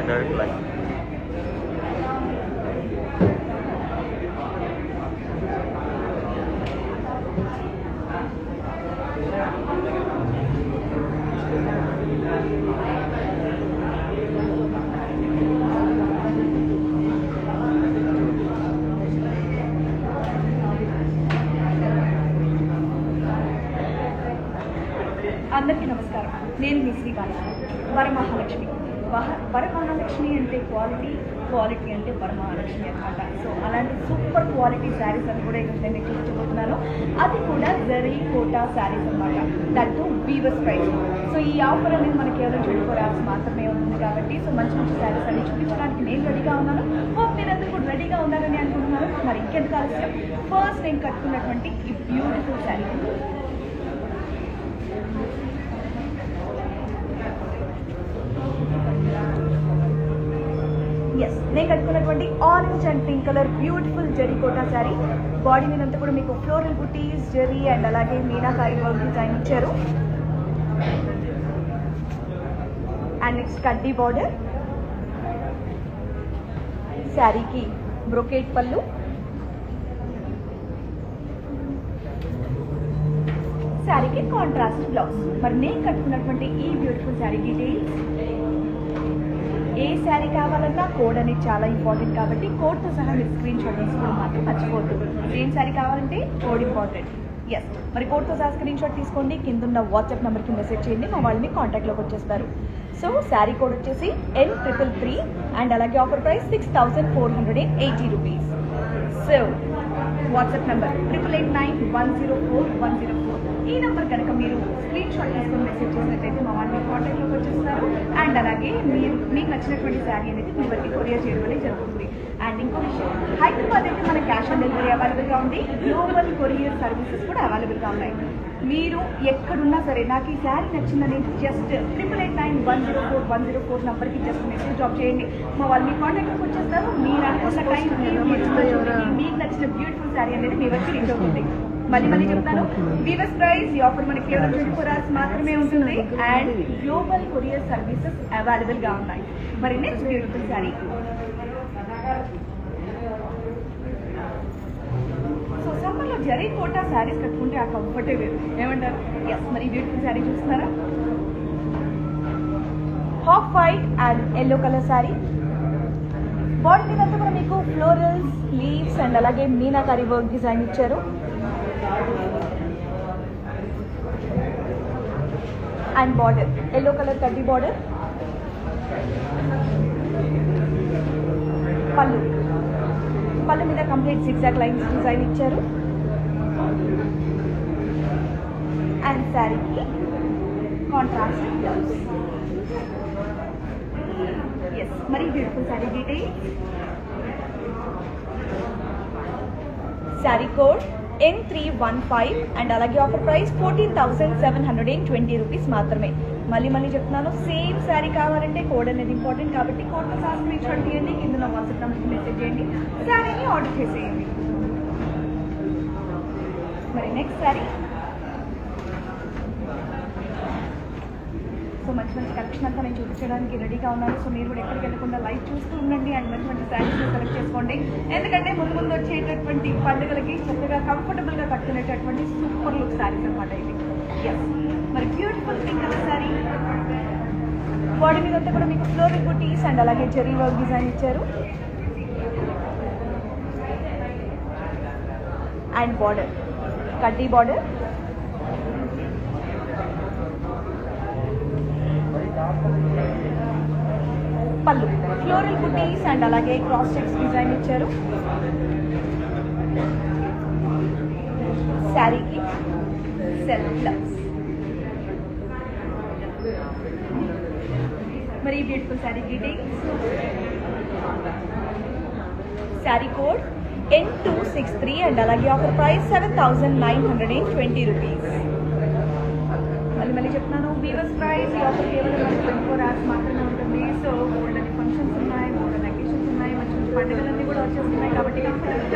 direct line. అందరికీ నమస్కారం. నేను మీ శ్రీకాళి. వరమహాలక్ష్మి. వరమహాలక్ష్మి అంటే క్వాలిటీ అంటే వరమహాలక్ష్మి అనమాట. సో అలాంటి సూపర్ క్వాలిటీ శారీస్ అని కూడా ఇక్కడ నేను చూపించబోతున్నాను. అది కూడా జరీ కోటా శారీస్ అనమాట. దాంతో వీవర్స్ ప్రైస్. సో ఈ ఆఫర్ అనేది మనకి కేవలం 24 hours మాత్రమే ఉంటుంది కాబట్టి సో మంచి మంచి శారీస్ అన్ని చూపించడానికి నేను రెడీగా ఉన్నాను. హోప్ మీరందరూ కూడా రెడీగా ఉన్నారని అనుకుంటున్నాను. మరి ఇంకెందుకు ఆలస్యం, ఫస్ట్ నేను కట్టుకున్నటువంటి ఈ బ్యూటిఫుల్ శారీ. ఎస్, నేను కట్టుకున్నటువంటి orange and pink colour beautiful zari Kota sari. Body మీద అంతా కూడా మీకు ఫ్లోరల్ బుటీస్, జరీ అండ్ అలాగే మీనాకారి వర్క్ డిజైన్ ఇచ్చారు. అండ్ నెక్స్ట్ కడ్డీ బార్డర్, శారీకి బ్రొకేట్ పళ్ళు, శారీకి కాంట్రాస్ట్ బ్లౌజ్. మరి నేను కట్టుకున్నటువంటి ఈ బ్యూటిఫుల్ శారీ డీటెయిల్స్. ఏ శారీ కావాలన్నా కోడ్ అనేది చాలా ఇంపార్టెంట్ కాబట్టి కోడ్తో సహా మీరు స్క్రీన్ షాట్ తీసుకోవడం మాత్రం మర్చిపోవద్దు. సేమ్ శారీ కావాలంటే కోడ్ ఇంపార్టెంట్. ఎస్, మరి కోడ్తో సహా స్క్రీన్ షాట్ తీసుకోండి. కింద వాట్సాప్ నెంబర్కి మెసేజ్ చేయండి, మా వాళ్ళని కాంటాక్ట్లోకి వచ్చేస్తారు. సో శారీ కోడ్ వచ్చేసి N333 అండ్ అలాగే offer price 6480 rupees. So WhatsApp number 8889104104. ఈ నెంబర్ కనుక మీరు స్క్రీన్ షాట్ తీసుకొని మెసేజ్ చేసినట్లయితే మా వాళ్ళు మీకు కాంటాక్ట్లోకి వచ్చేస్తారు. అండ్ అలాగే మీకు నచ్చినటువంటి శారీ అనేది మీ వరకు కొరియర్ చేయడం అనేది జరుగుతుంది. అండ్ ఇంకో విషయం, హైదరాబాద్ అయితే మన క్యాష్ ఆన్ డెలివరీ అవైలబుల్గా ఉంది. గ్లోబల్ కొరియర్ సర్వీసెస్ కూడా అవైలబుల్గా ఉన్నాయి. మీరు ఎక్కడున్నా సరే నాకు ఈ శారీ నచ్చిందని జస్ట్ 8889104104 నెంబర్కి జస్ట్ మెసేజ్ డ్రాప్ చేయండి. మా వాళ్ళు మీ కాంటాక్ట్లోకి వచ్చేస్తారు. మీరు అనుకున్న టైంకి మీకు నచ్చిన బ్యూటిఫుల్ శారీ అనేది మీ వరకు రీచ్ అవుతుంది. మళ్ళీ చెప్తాను, వీవర్స్ ప్రైస్. ఈ ఆఫర్ మనకి కేవలం 24 hours మాత్రమే ఉంటుంది. అండ్ గ్లోబల్ కొరియర్ సర్వీసెస్ అవైలబుల్గా ఉన్నాయి. మరి నెక్స్ట్ బ్యూటిఫుల్ శారీ. సో సమ్మర్లో జరీ కోటా శారీస్ కట్టుకుంటే ఆ కంఫర్టే వేరు, ఏమంటారు? ఎస్, మరి బ్యూటిఫుల్ శారీ చూస్తున్నారా? Half white and yellow colour sari. Body మీద అంతా కూడా మీకు ఫ్లోరల్స్, లీవ్స్ అండ్ అలాగే మీనాకారి వర్క్ డిజైన్ ఇచ్చారు. అండ్ బార్డర్ ఎల్లో కలర్ కడ్డీ బార్డర్. పళ్ళు మీద కంప్లీట్ zigzag లైన్స్ డిజైన్ ఇచ్చారు. అండ్ శారీకి కాంట్రాస్ట్ బ్లౌజ్. ఎస్, మరి beautiful sari details. Sari code N315 and అలాగే ఆఫర్ ప్రైస్ 14,720 రూపీస్ మాత్రమే. మళ్ళీ చెప్తున్నాను, సేమ్ శారీ కావాలంటే కోడ్ అనేది ఇంపార్టెంట్ కాబట్టి కోడ్తో సహా స్క్రీన్ షాట్ తీయండి. కింద నా వాట్సాప్ నెంబర్కి మెసేజ్ చేయండి, శారీని ఆర్డర్ చేసేయండి. మరి నెక్స్ట్ శారీ. సో మంచి కలెక్షన్ అంతా నేను చూపించడానికి రెడీగా ఉన్నాను. సో మీరు కూడా ఎక్కడికి వెళ్ళకుండా లైవ్ చూస్తూ ఉండండి అండ్ మంచి శారీస్ సెలెక్ట్ చేసుకోండి. ఎందుకంటే ముందు వచ్చేటటువంటి పండుగలకి చక్కగా కంఫర్టబుల్గా కట్టుకునేటటువంటి సూపర్ లుక్ శారీస్ అనమాట ఇది. ఎస్, మరి beautiful pink colour sari. Body మీద అంతా కూడా మీకు ఫ్లోరల్ బుటీస్ అండ్ అలాగే జెరీ వర్క్ డిజైన్ ఇచ్చారు. అండ్ బార్డర్ కడ్డీ బార్డర్. పళ్ళు ఫ్లోరల్ బుటీస్ అండ్ అలాగే క్రాస్ చెక్స్ డిజైన్ ఇచ్చారు. శారీకి సెల్ఫ్ బ్లౌజ్. మరి beautiful sari details, sari code N263 and అలాగే ఆఫర్ ప్రైస్ 7,920 రూపీస్. మళ్ళీ చెప్తున్నాను, వీవర్స్ ప్రైస్ ఈ ఆఫర్ కేవలం 24 hours మాత్రమే ఉంటుంది. సో గోల్డ్ అని ఫంక్షన్స్ ఉన్నాయి, గోల్డ్ అకేషన్స్ ఉన్నాయి, మంచి మంచి పండుగలన్నీ కూడా వచ్చేస్తున్నాయి. కాబట్టి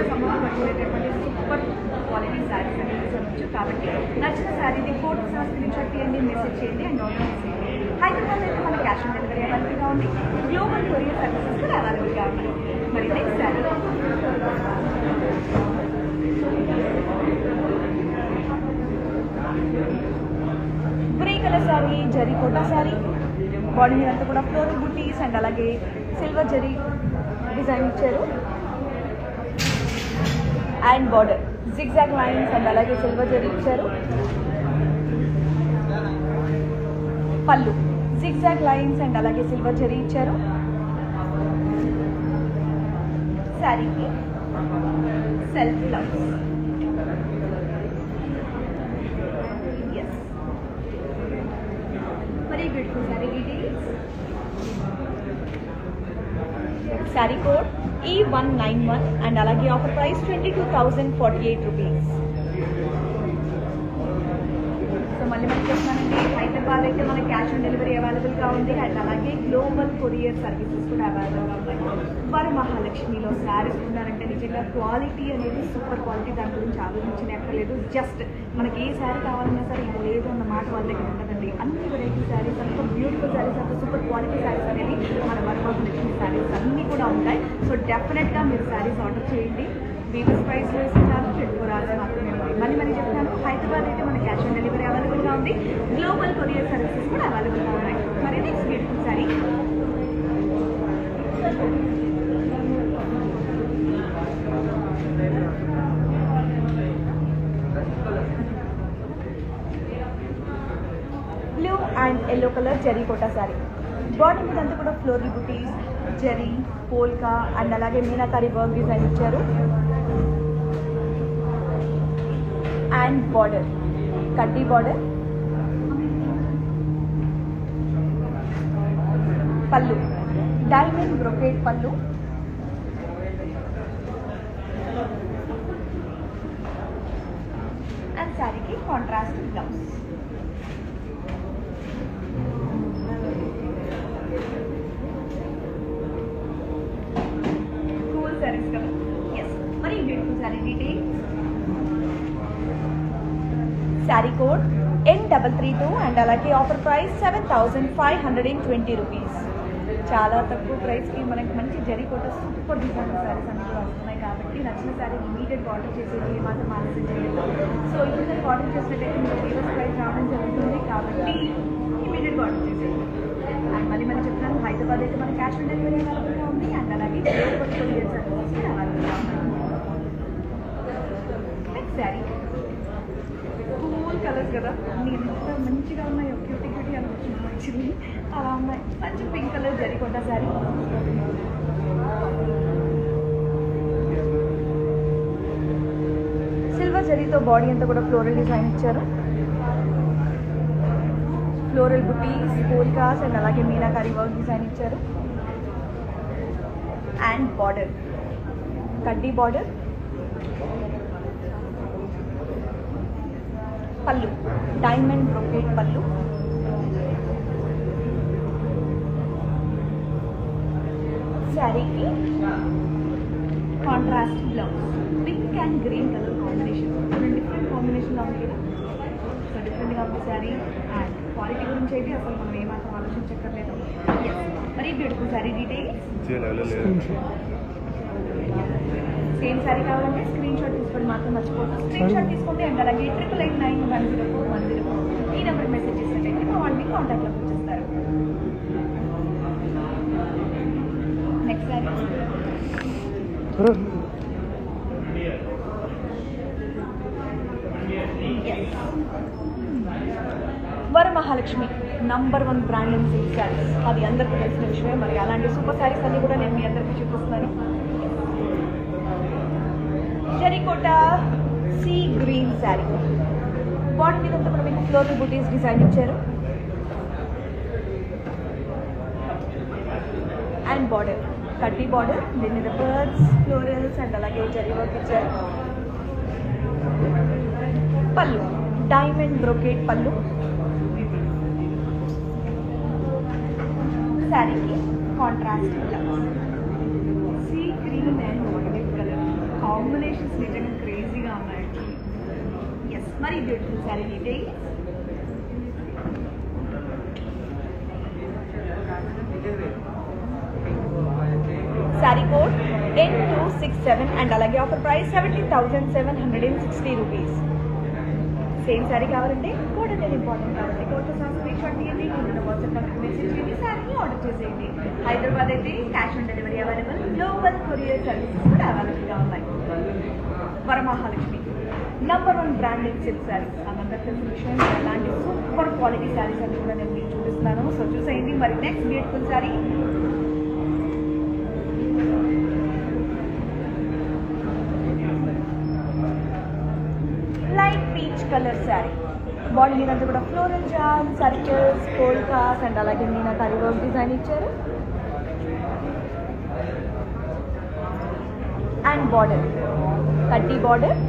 సమ్మర్ పట్టుకునేటటువంటి సూపర్ క్వాలిటీ శారీస్ అనేది చూడవచ్చు. కాబట్టి నచ్చిన శారీని ఫోటో స్క్రీన్ షాట్ తీయండి, మెసేజ్ చేయండి అండ్ ఆర్డర్ చేయండి. హైదరాబాద్ అయితే మన క్యాష్ ఆన్ డెలివరీ అవైలబుల్గా ఉంది, గ్లోబల్ కొరియర్ సర్వీసెస్ కూడా అవైలబుల్గా ఉన్నాయి. మరి next sari grey colour sari, zari Kota sari. Body మీద అంతా కూడా ఫ్లోరల్ బుటీస్ అండ్ అలాగే సిల్వర్ జరీ డిజైన్ ఇచ్చారు. And border zigzag lines and అలాగే సిల్వర్ జరీ ఇచ్చారు. పళ్ళు జిగ్జాగ్ లైన్స్ అండ్ అలాగే సిల్వర్ జరీ ఇచ్చారు. శారీకి సెల్ఫ్ బ్లౌజ్. మరి beautiful sari details, sari code E191 and అలాగే ఆఫర్ ప్రైస్ 22,048 రూపీస్. సో మళ్ళీ చెప్తానండి, హైదరాబాద్ అయితే మన క్యాష్ ఆన్ డెలివరీ అవైలబుల్గా ఉంది అండ్ అలాగే గ్లోబల్ కొరియర్ సర్వీసెస్ కూడా అవైలబుల్గా ఉన్నాయి. వరమహాలక్ష్మిలో శారీస్ ఉన్నారంటే నిజంగా క్వాలిటీ అనేది సూపర్ క్వాలిటీ, దాని గురించి ఆలోచించనే అక్కర్లేదు. జస్ట్ మనకి ఏ శారీ కావాలన్నా సరే ఇది లేదు అన్న మాట వాళ్ళ దగ్గర ఉండదండి. అన్ని వెరైటీ శారీస్, అంత బ్యూటిఫుల్ శారీస్, అంత సూపర్ క్వాలిటీ శారీస్ అనేవి మన వరమహాలక్ష్మి శారీస్ అన్నీ కూడా ఉంటాయి. సో డెఫినెట్గా మీరు శారీస్ ఆర్డర్ చేయండి. వీవర్స్ ప్రైస్ వేస్తున్నారు, 24 hours మాత్రమే ఉంది. మళ్ళీ చెప్తాను, హైదరాబాద్ అయితే మన క్యాష్ ఆన్ డెలివరీ అవైలబుల్గా ఉంది, గ్లోబల్ కొరియర్ సర్వీసెస్ కూడా అవైలబుల్గా ఉన్నాయి. మరి next beautiful sari blue and yellow colour zari Kota sari. Body మీద అంతా కూడా ఫ్లోరల్ బుటీస్, జరీ, పోల్కా అండ్ అలాగే మీనాకారి వర్క్ డిజైన్ ఇచ్చారు. అండ్ బార్డర్ కడ్డీ బార్డర్. పళ్ళు డైమండ్ బ్రొకేట్ పళ్ళు. అండ్ శారీకి కాంట్రాస్ట్ బ్లౌజ్. కూల్ శారీస్ కదా. ఎస్, మరి beautiful sari details, sari code N332 and అలాగే ఆఫర్ ప్రైస్ 7,520 రూపీస్. చాలా తక్కువ ప్రైస్కి మనకి మంచి జరీ కోటా సూపర్ డిజైన్ శారీస్ అన్నీ కూడా వస్తున్నాయి. కాబట్టి నచ్చిన శారీ ఇమీడియట్గా ఆర్డర్ చేసేది, ఏమాత్రం ఆలస్యం చేయలేదు. సో ఇప్పుడు నేను ఆర్డర్ చేసినట్టయితే మీకు వీవర్స్ ప్రైస్ రావడం జరుగుతుంది. కాబట్టి ఇమీడియట్గా ఆర్డర్ చేసేది. అండ్ మళ్ళీ చెప్తాను, హైదరాబాద్ అయితే మన క్యాష్ ఆన్ డెలివరీ అవైలబుల్గా ఉంది అండ్ అలాగే గ్లోబల్ కొరియర్ సర్వీసెస్ కూడా అవైలబుల్గా ఉంది. నెక్స్ట్ శారీ కూల్ కలర్స్ కదా, అన్నీ ఎంత మంచిగా ఉన్నాయో, క్యూటీ అనిపించింది. యాక్చువల్లీ అలా ఉన్నాయి. మంచి pink colour zari Kota sari. Silver జరీతో బాడీ అంతా కూడా ఫ్లోరల్ డిజైన్ ఇచ్చారు. ఫ్లోరల్ బుటీస్, పోల్కాస్ అండ్ అలాగే మీనాకారి వర్క్ డిజైన్ ఇచ్చారు. అండ్ బార్డర్ కడ్డీ బార్డర్. పళ్ళు డైమండ్ బ్రొకేట్ పళ్ళు. శారీకి contrast blouse. Pink and green colour combination, different కాంబినేషన్లో ఉంది కదా. సో డిఫరెంట్గా ఉంది శారీ. అండ్ క్వాలిటీ గురించి అయితే అసలు మనం ఏమాత్రం ఆలోచించక్కర్లేదు. మరి beautiful sari details, same sari కావాలంటే స్క్రీన్ షాట్ తీసుకొని మాత్రం మర్చిపోతుంది. స్క్రీన్ షాట్ తీసుకోండి అండ్ అలాగే 889104 ఈ నెంబర్కి మెసేజ్ చేసినట్టయితే మా వాళ్ళని కాంటాక్ట్లోకి వచ్చేస్తారు. Next sari Varamahalakshmi #1 brand and silk saris. అది అందరికీ తెలిసిన విషయమే. మరి అలాంటి సూపర్ శారీస్ అన్నీ కూడా నేను మీ అందరికీ చూపిస్తున్నాను. Zari kota sea green sari. Body మీద అంతా కూడా మీకు ఫ్లోరల్ బుటీస్ డిజైన్ ఇచ్చారు. అండ్ బార్డర్ కడ్డీ బార్డర్, దీని మీద బర్డ్స్, ఫ్లోరల్స్ అండ్ అలాగే జరీ వర్క్ ఇచ్చారు. పళ్ళు డైమండ్ బ్రోకేట్ పళ్ళు. శారీకి contrast blouse. Sea green and violet colour combinations నిజంగా క్రేజీగా ఉన్నాయి. ఎస్, మరి beautiful sari details. Sari code N267 and అలాగే offer price 17,760 rupees. Same sari కావాలంటే కోడ్ అంటే ఇంపార్టెంట్ కాబట్టి కోడ్తో సహా స్క్రీన్ షాట్ తీయండి, కింద వాట్సాప్ నెంబర్కి మెసేజ్ చేయండి, శారీని ఆర్డర్ చేసేయండి. హైదరాబాద్ అయితే cash on delivery available, global courier services కూడా అవైలబుల్గా ఉన్నాయి. Varamahalakshmi #1 branded silk saris. అందరికీ తెలిసిన విషయం, అలాంటి సూపర్ క్వాలిటీ శారీస్ అన్ని కూడా నేను మీకు చూపిస్తున్నాను. సో చూసేయండి. మరి next beautiful sari light peach colour sari. Body మీద అంతా కూడా ఫ్లోరల్ జామ్, సర్కిల్స్, కోల్కాస్ అండ్ అలాగే మీనాకారి వర్క్ డిజైన్ ఇచ్చారు. అండ్ బార్డర్ కడ్డీ బార్డర్,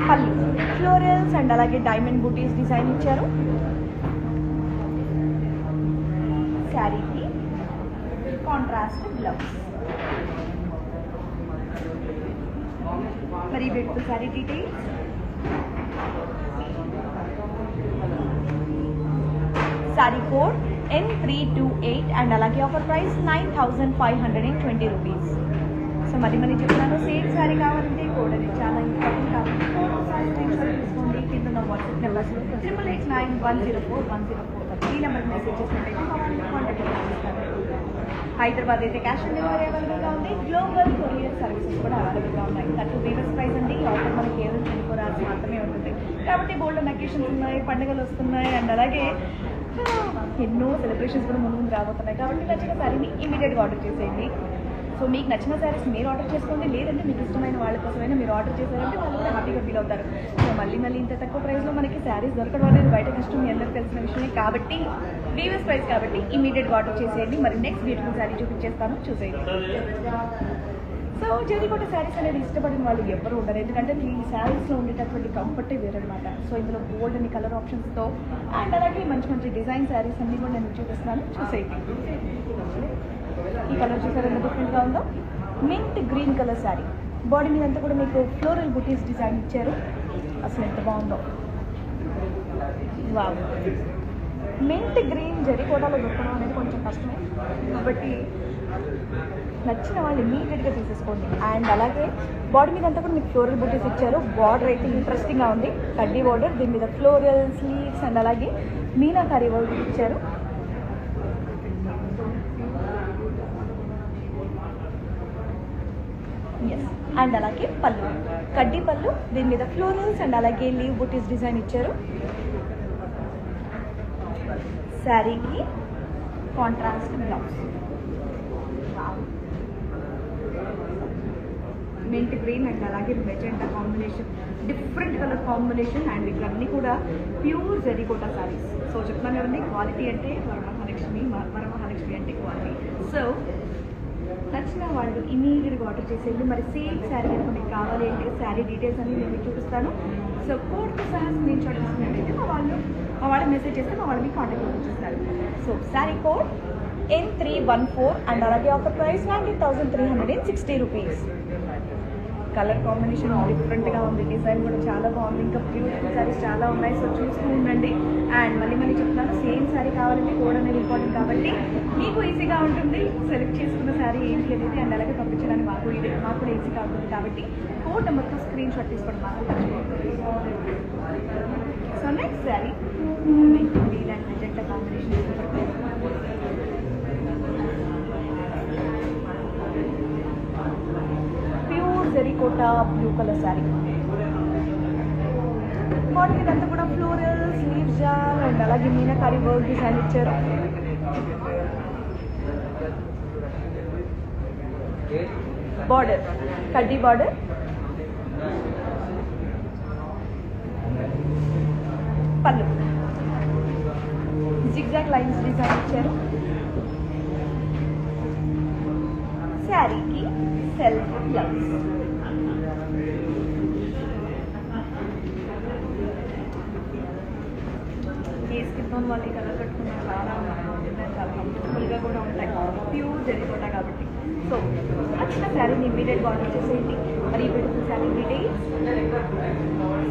పళ్ళు ఫ్లోరల్స్ అండ్ అలాగే డైమండ్ బూటీస్ డిజైన్ ఇచ్చారు. శారీకి కాంట్రాస్ట్ బ్లౌజ్. మరి beautiful sari details. Sari code N328 and అలాగే ఆఫర్ ప్రైస్ 9,520 రూపీస్. సో మళ్ళీ చెప్తున్నాను, సేమ్ శారీ కావాలంటే కోడ్ అది చాలా ఇంపార్టెంట్ కాబట్టి కోడ్ ఒకసారి స్క్రీన్ షాట్ తీసుకోండి. కింద ఉన్న వాట్సాప్ నెంబర్ 889104 ఈ నెంబర్కి మెసేజ్ చేసినట్టయితే మా వాళ్ళని కాంటాక్ట్ చేస్తారు. హైదరాబాద్ అయితే క్యాష్ ఆన్ డెలివరీ అవైలబుల్గా ఉంది, గ్లోబల్ కొరియర్ సర్వీసెస్ కూడా అవైలబుల్గా ఉన్నాయి. థర్టీ వీవర్స్ ప్రైస్ అండి. ఈ ఆఫర్ మనకి కేవలం 24 hours మాత్రమే ఉంటుంది కాబట్టి బోల్డ్ అకేషన్స్ ఉన్నాయి, పండుగలు వస్తున్నాయి అండ్ అలాగే ఎన్నో సెలబ్రేషన్స్ కూడా ముందు రాబోతున్నాయి. కాబట్టి నచ్చిన శారీని ఇమీడియట్గా ఆర్డర్ చేసేయండి. సో మీకు నచ్చిన శారీస్ మీరు ఆర్డర్ చేసుకోండి, లేదంటే మీకు ఇష్టమైన వాళ్ళ కోసమైనా మీరు ఆర్డర్ చేశారంటే వాళ్ళు కూడా హ్యాపీగా ఫీల్ అవుతారు. సో మళ్ళీ ఇంత తక్కువ ప్రైస్లో మనకి శారీస్ దొరకడం అనేది బయట కష్టం, మీ అందరికీ తెలిసిన విషయమే. కాబట్టి వీవర్స్ ప్రైస్ కాబట్టి ఇమీడియట్గా ఆర్డర్ చేసేయండి. మరి నెక్స్ట్ బ్యూటిఫుల్ శారీ చూపించేస్తాను, చూసేయండి. సో జరీకోట శారీస్ అనేది ఇష్టపడిన వాళ్ళు ఎవరు ఉండరు, ఎందుకంటే ఈ శారీస్లో ఉండేటటువంటి కంఫర్టే వేరనమాట. సో ఇందులో గోల్డ్ అని కలర్ ఆప్షన్స్తో అండ్ అలాగే మంచి డిజైన్ శారీస్ అన్నీ కూడా నేను చూపిస్తున్నాను, చూసేయండి. ఈ కలర్ చూసారు ఎంత డిఫరెంట్గా ఉందో. Mint green colour sari. Body మీద అంతా కూడా మీకు ఫ్లోరల్ బుటీస్ డిజైన్ ఇచ్చారు. అసలు ఎంత బాగుందో. వావ్, మింట్ గ్రీన్ జరీకోటలో దొరకడం అనేది కొంచెం కష్టమే కాబట్టి నచ్చిన వాళ్ళు ఇమీడియట్గా తీసేసుకోండి. అండ్ అలాగే బాడీ మీద అంతా కూడా మీకు ఫ్లోరల్ బుటీస్ ఇచ్చారు. బార్డర్ అయితే ఇంట్రెస్టింగ్గా ఉంది, కడ్డీ బార్డర్, దీని మీద ఫ్లోరల్ స్లీవ్స్ అండ్ అలాగే మీనాకారి వర్క్ ఇచ్చారు. ఎస్, అండ్ అలాగే పళ్ళు కడ్డీ పళ్ళు, దీని మీద ఫ్లోరల్స్ అండ్ అలాగే లీవ్ బుటీస్ డిజైన్ ఇచ్చారు. శారీకి contrast blouse. Mint green and అలాగే magenta combination, different colour combination and ఇవన్నీ కూడా ప్యూర్ జరీకోట శారీస్. సో చెప్తాను కదండి, క్వాలిటీ అంటే వరమహాలక్ష్మి అంటే క్వాలిటీ. సో నచ్చిన వాళ్ళు ఇమీడియట్గా ఆర్డర్ చేసేయండి. మరి సేమ్ శారీ కనుక మీకు కావాలి అంటే శారీ డీటెయిల్స్ అన్ని నేను మీకు చూపిస్తాను. సో కోడ్తో సహా స్క్రీన్ షాట్ తీసుకున్నట్టయితే మా వాళ్ళు మెసేజ్ చేస్తే మా వాళ్ళు మీకు కాంటాక్ట్ చేస్తారు. So saree code N314 and అలాగే offer price 90,360 rupees. Colour combination డిఫరెంట్గా ఉంది, డిజైన్ కూడా చాలా బాగుంది, ఇంకా బ్యూటిఫుల్ శారీస్ చాలా ఉన్నాయి. సో చూస్తూ ఉండండి. అండ్ మళ్ళీ చెప్తున్నాను, సేమ్ శారీ కావాలంటే కోడ్ అనేది ఇంపార్టెంట్ కాబట్టి మీకు ఈజీగా ఉంటుంది సెలెక్ట్ చేసుకున్న శారీ ఏంటి అనేది అండ్ అలాగే పంపించడానికి మాకు కూడా ఈజీగా ఉంటుంది. కాబట్టి కోడ్ నెంబర్తో స్క్రీన్ షాట్ తీసుకోవడం మాత్రం మర్చిపోతుంది. So next saree and magenta combination జరీకోట బ్లూ కలర్ శారీ. బాడీ ఇదంతా కూడా ఫ్లోరల్ స్లీవ్స్ జాల్ అండ్ అలాగే మీనాకారి వర్క్ డిజైన్ ఇచ్చారు. బార్డర్ కడ్డీ బార్డర్, పళ్ళు జిగ్జాగ్ లైన్స్ డిజైన్ ఇచ్చారు. శారీకి సెల్ఫ్ బ్లౌజ్. ఏ స్కిన్ టోన్ వాళ్ళు కలర్ కట్టుకున్నా చాలా బాగుంటుంది, చాలా కంఫర్టబుల్గా కూడా ఉంటాయి. ప్యూర్ జరిగిపోతా కాబట్టి. సో నచ్చిన శారీని ఇమీడియట్గా ఆర్డర్ చేసేయండి. మరి ఈ beautiful sari details,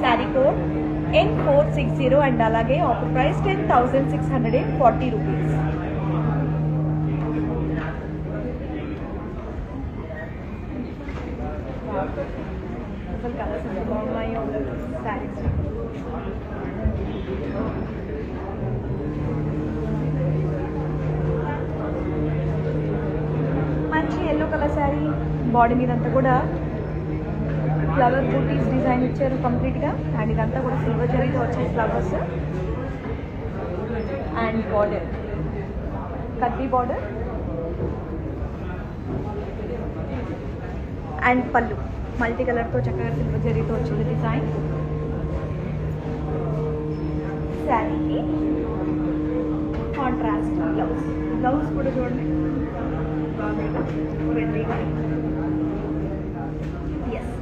sari code N460 and అలాగే ఆఫర్ ప్రైస్ 10,640 రూపీస్. అసలు కలర్స్ ఎంత బాగున్నాయో శారీస్. మంచి ఎల్లో కలర్ శారీ, బాడీ మీదంతా కూడా ఫ్లవర్ బూటీస్ డిజైన్ ఇచ్చారు కంప్లీట్గా. అండ్ ఇదంతా కూడా సిల్వర్ జరీతో వచ్చాయి ఫ్లవర్స్. అండ్ బార్డర్ కడ్డీ బార్డర్ అండ్ పళ్ళు మల్టీ కలర్తో చక్కగా సిల్వర్ జరీతో వచ్చింది డిజైన్. శారీకి కాంట్రాస్ట్ బ్లౌజ్. బ్లౌజ్ కూడా చూడండి ఎస్.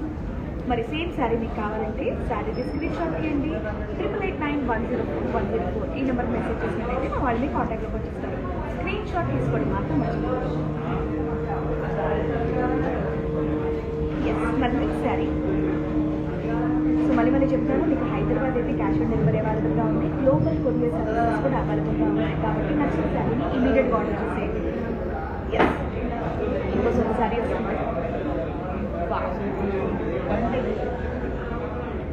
మరి సేమ్ శారీ మీకు కావాలంటే శారీ స్క్రీన్ షాట్ చేయండి. 8889104104 ఈ నెంబర్ మెసేజ్ చేసినట్లయితే మా వాళ్ళని కాంటాక్ట్లోకి వచ్చేస్తారు. స్క్రీన్ షాట్ తీసుకోండి మాత్రం మర్చిపోవచ్చు. ఎస్, మరి నెక్స్ట్ శారీ. సో మళ్ళీ చెప్తాను, మీకు హైదరాబాద్ అయితే క్యాష్ ఆన్ డెలివరీ అవైలబుల్గా ఉంది. గ్లోబల్ కొరియర్ సర్వీసెస్ కూడా అవైలబుల్గా ఉన్నాయి. కాబట్టి నచ్చిన శారీని ఇమీడియట్గా ఆర్డర్ చేసేయండి. ఎస్, ఇంకోసారి శారీ వస్తుంది.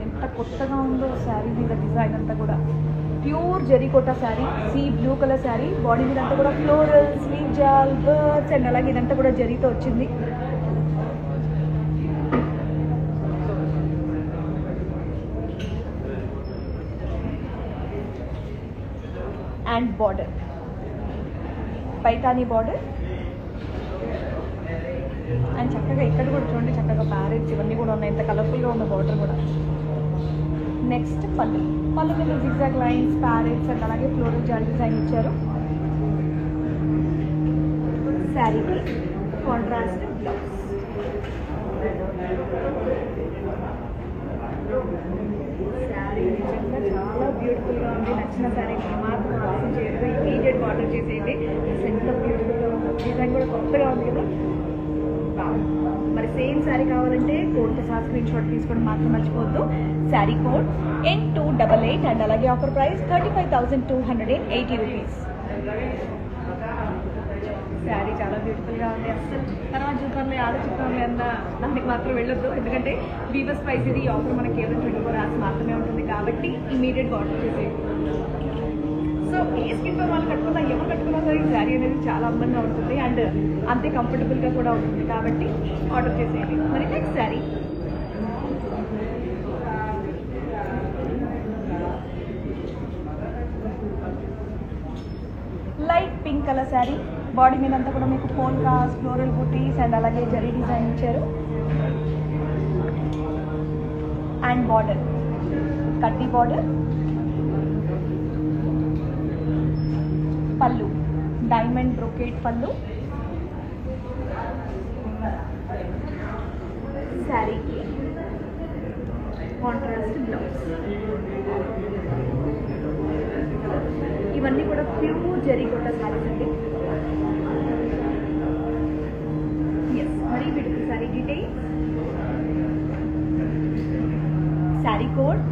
ఎంత కొత్తగా ఉందో శారీ మీద డిజైన్ అంతా కూడా. Pure zari kota sari, sea blue colour sari. Body మీద అంతా కూడా ఫ్లోరల్, స్లీవ్ జాల్, బర్డ్స్ అండ్ అలాగే ఇదంతా కూడా జరీతో వచ్చింది. And border Paithani border. And చక్కగా ఇక్కడ కూడా చూడండి, చక్కగా ప్యారెట్స్ ఇవన్నీ కూడా ఉన్నాయి. ఎంత కలర్ఫుల్గా ఉన్న బార్డర్ కూడా. నెక్స్ట్ పళ్ళు. పళ్ళు మీద జిగ్జాగ్ లైన్స్, ప్యారెట్స్ అండ్ అలాగే ఫ్లోరల్ జాల్ డిజైన్ ఇచ్చారు. శారీకి కాంట్రాస్ట్ బ్లౌజ్. శారీ నిజంగా చాలా బ్యూటిఫుల్గా ఉంది. నచ్చిన శారీకి మాత్రం ఆలోచన చేయదు, ఇమీడియట్ ఆర్డర్ చేసేయండి. ఎంత బ్యూటిఫుల్గా ఉంది, డిజైన్ కూడా కొత్తగా ఉంది కదా. మరి సేమ్ శారీ కావాలంటే కోడ్తో సహా స్క్రీన్ షాట్ తీసుకోవడం మాత్రం మర్చిపోవద్దు. శారీ కోడ్ N288 అండ్ అలాగే ఆఫర్ ప్రైస్ 35,280 రూపీస్. శారీ చాలా బ్యూటిఫుల్గా ఉంది. అసలు తర్వాత చూద్దాంలే, ఆలోచిద్దాంలే అన్న దానికి మాత్రం వెళ్ళొద్దు. ఎందుకంటే వీవర్స్ ప్రైస్ ఇది ఆఫర్ మనకి కేవలం 24 hours మాత్రమే ఉంటుంది. కాబట్టి ఇమీడియట్గా ఆర్డర్ చేసేయండి. సో ఏ స్కిన్ టోన్ వాళ్ళు కట్టుకున్నా, ఎవరు కట్టుకున్నా సరే ఈ శారీ అనేది చాలా అందంగా ఉంటుంది అండ్ అంతే కంఫర్టబుల్గా కూడా ఉంటుంది. కాబట్టి ఆర్డర్ చేసేయండి. మరి next saree. Light pink colour sari. Body మీద అంతా కూడా మీకు పోల్కాస్, ఫ్లోరల్ బూటీస్ అండ్ అలాగే జరీ డిజైన్ ఇచ్చారు. అండ్ బార్డర్ కడ్డీ బార్డర్. పళ్ళు డైమండ్ బ్రోకేట్ పళ్ళు. శారీకి కాంట్రాస్ట్ బ్లౌజ్. ఇవన్నీ కూడా ప్యూర్ జరీకోట శారీస్ అండి. ఎస్, మరి beautiful sari details. Sari code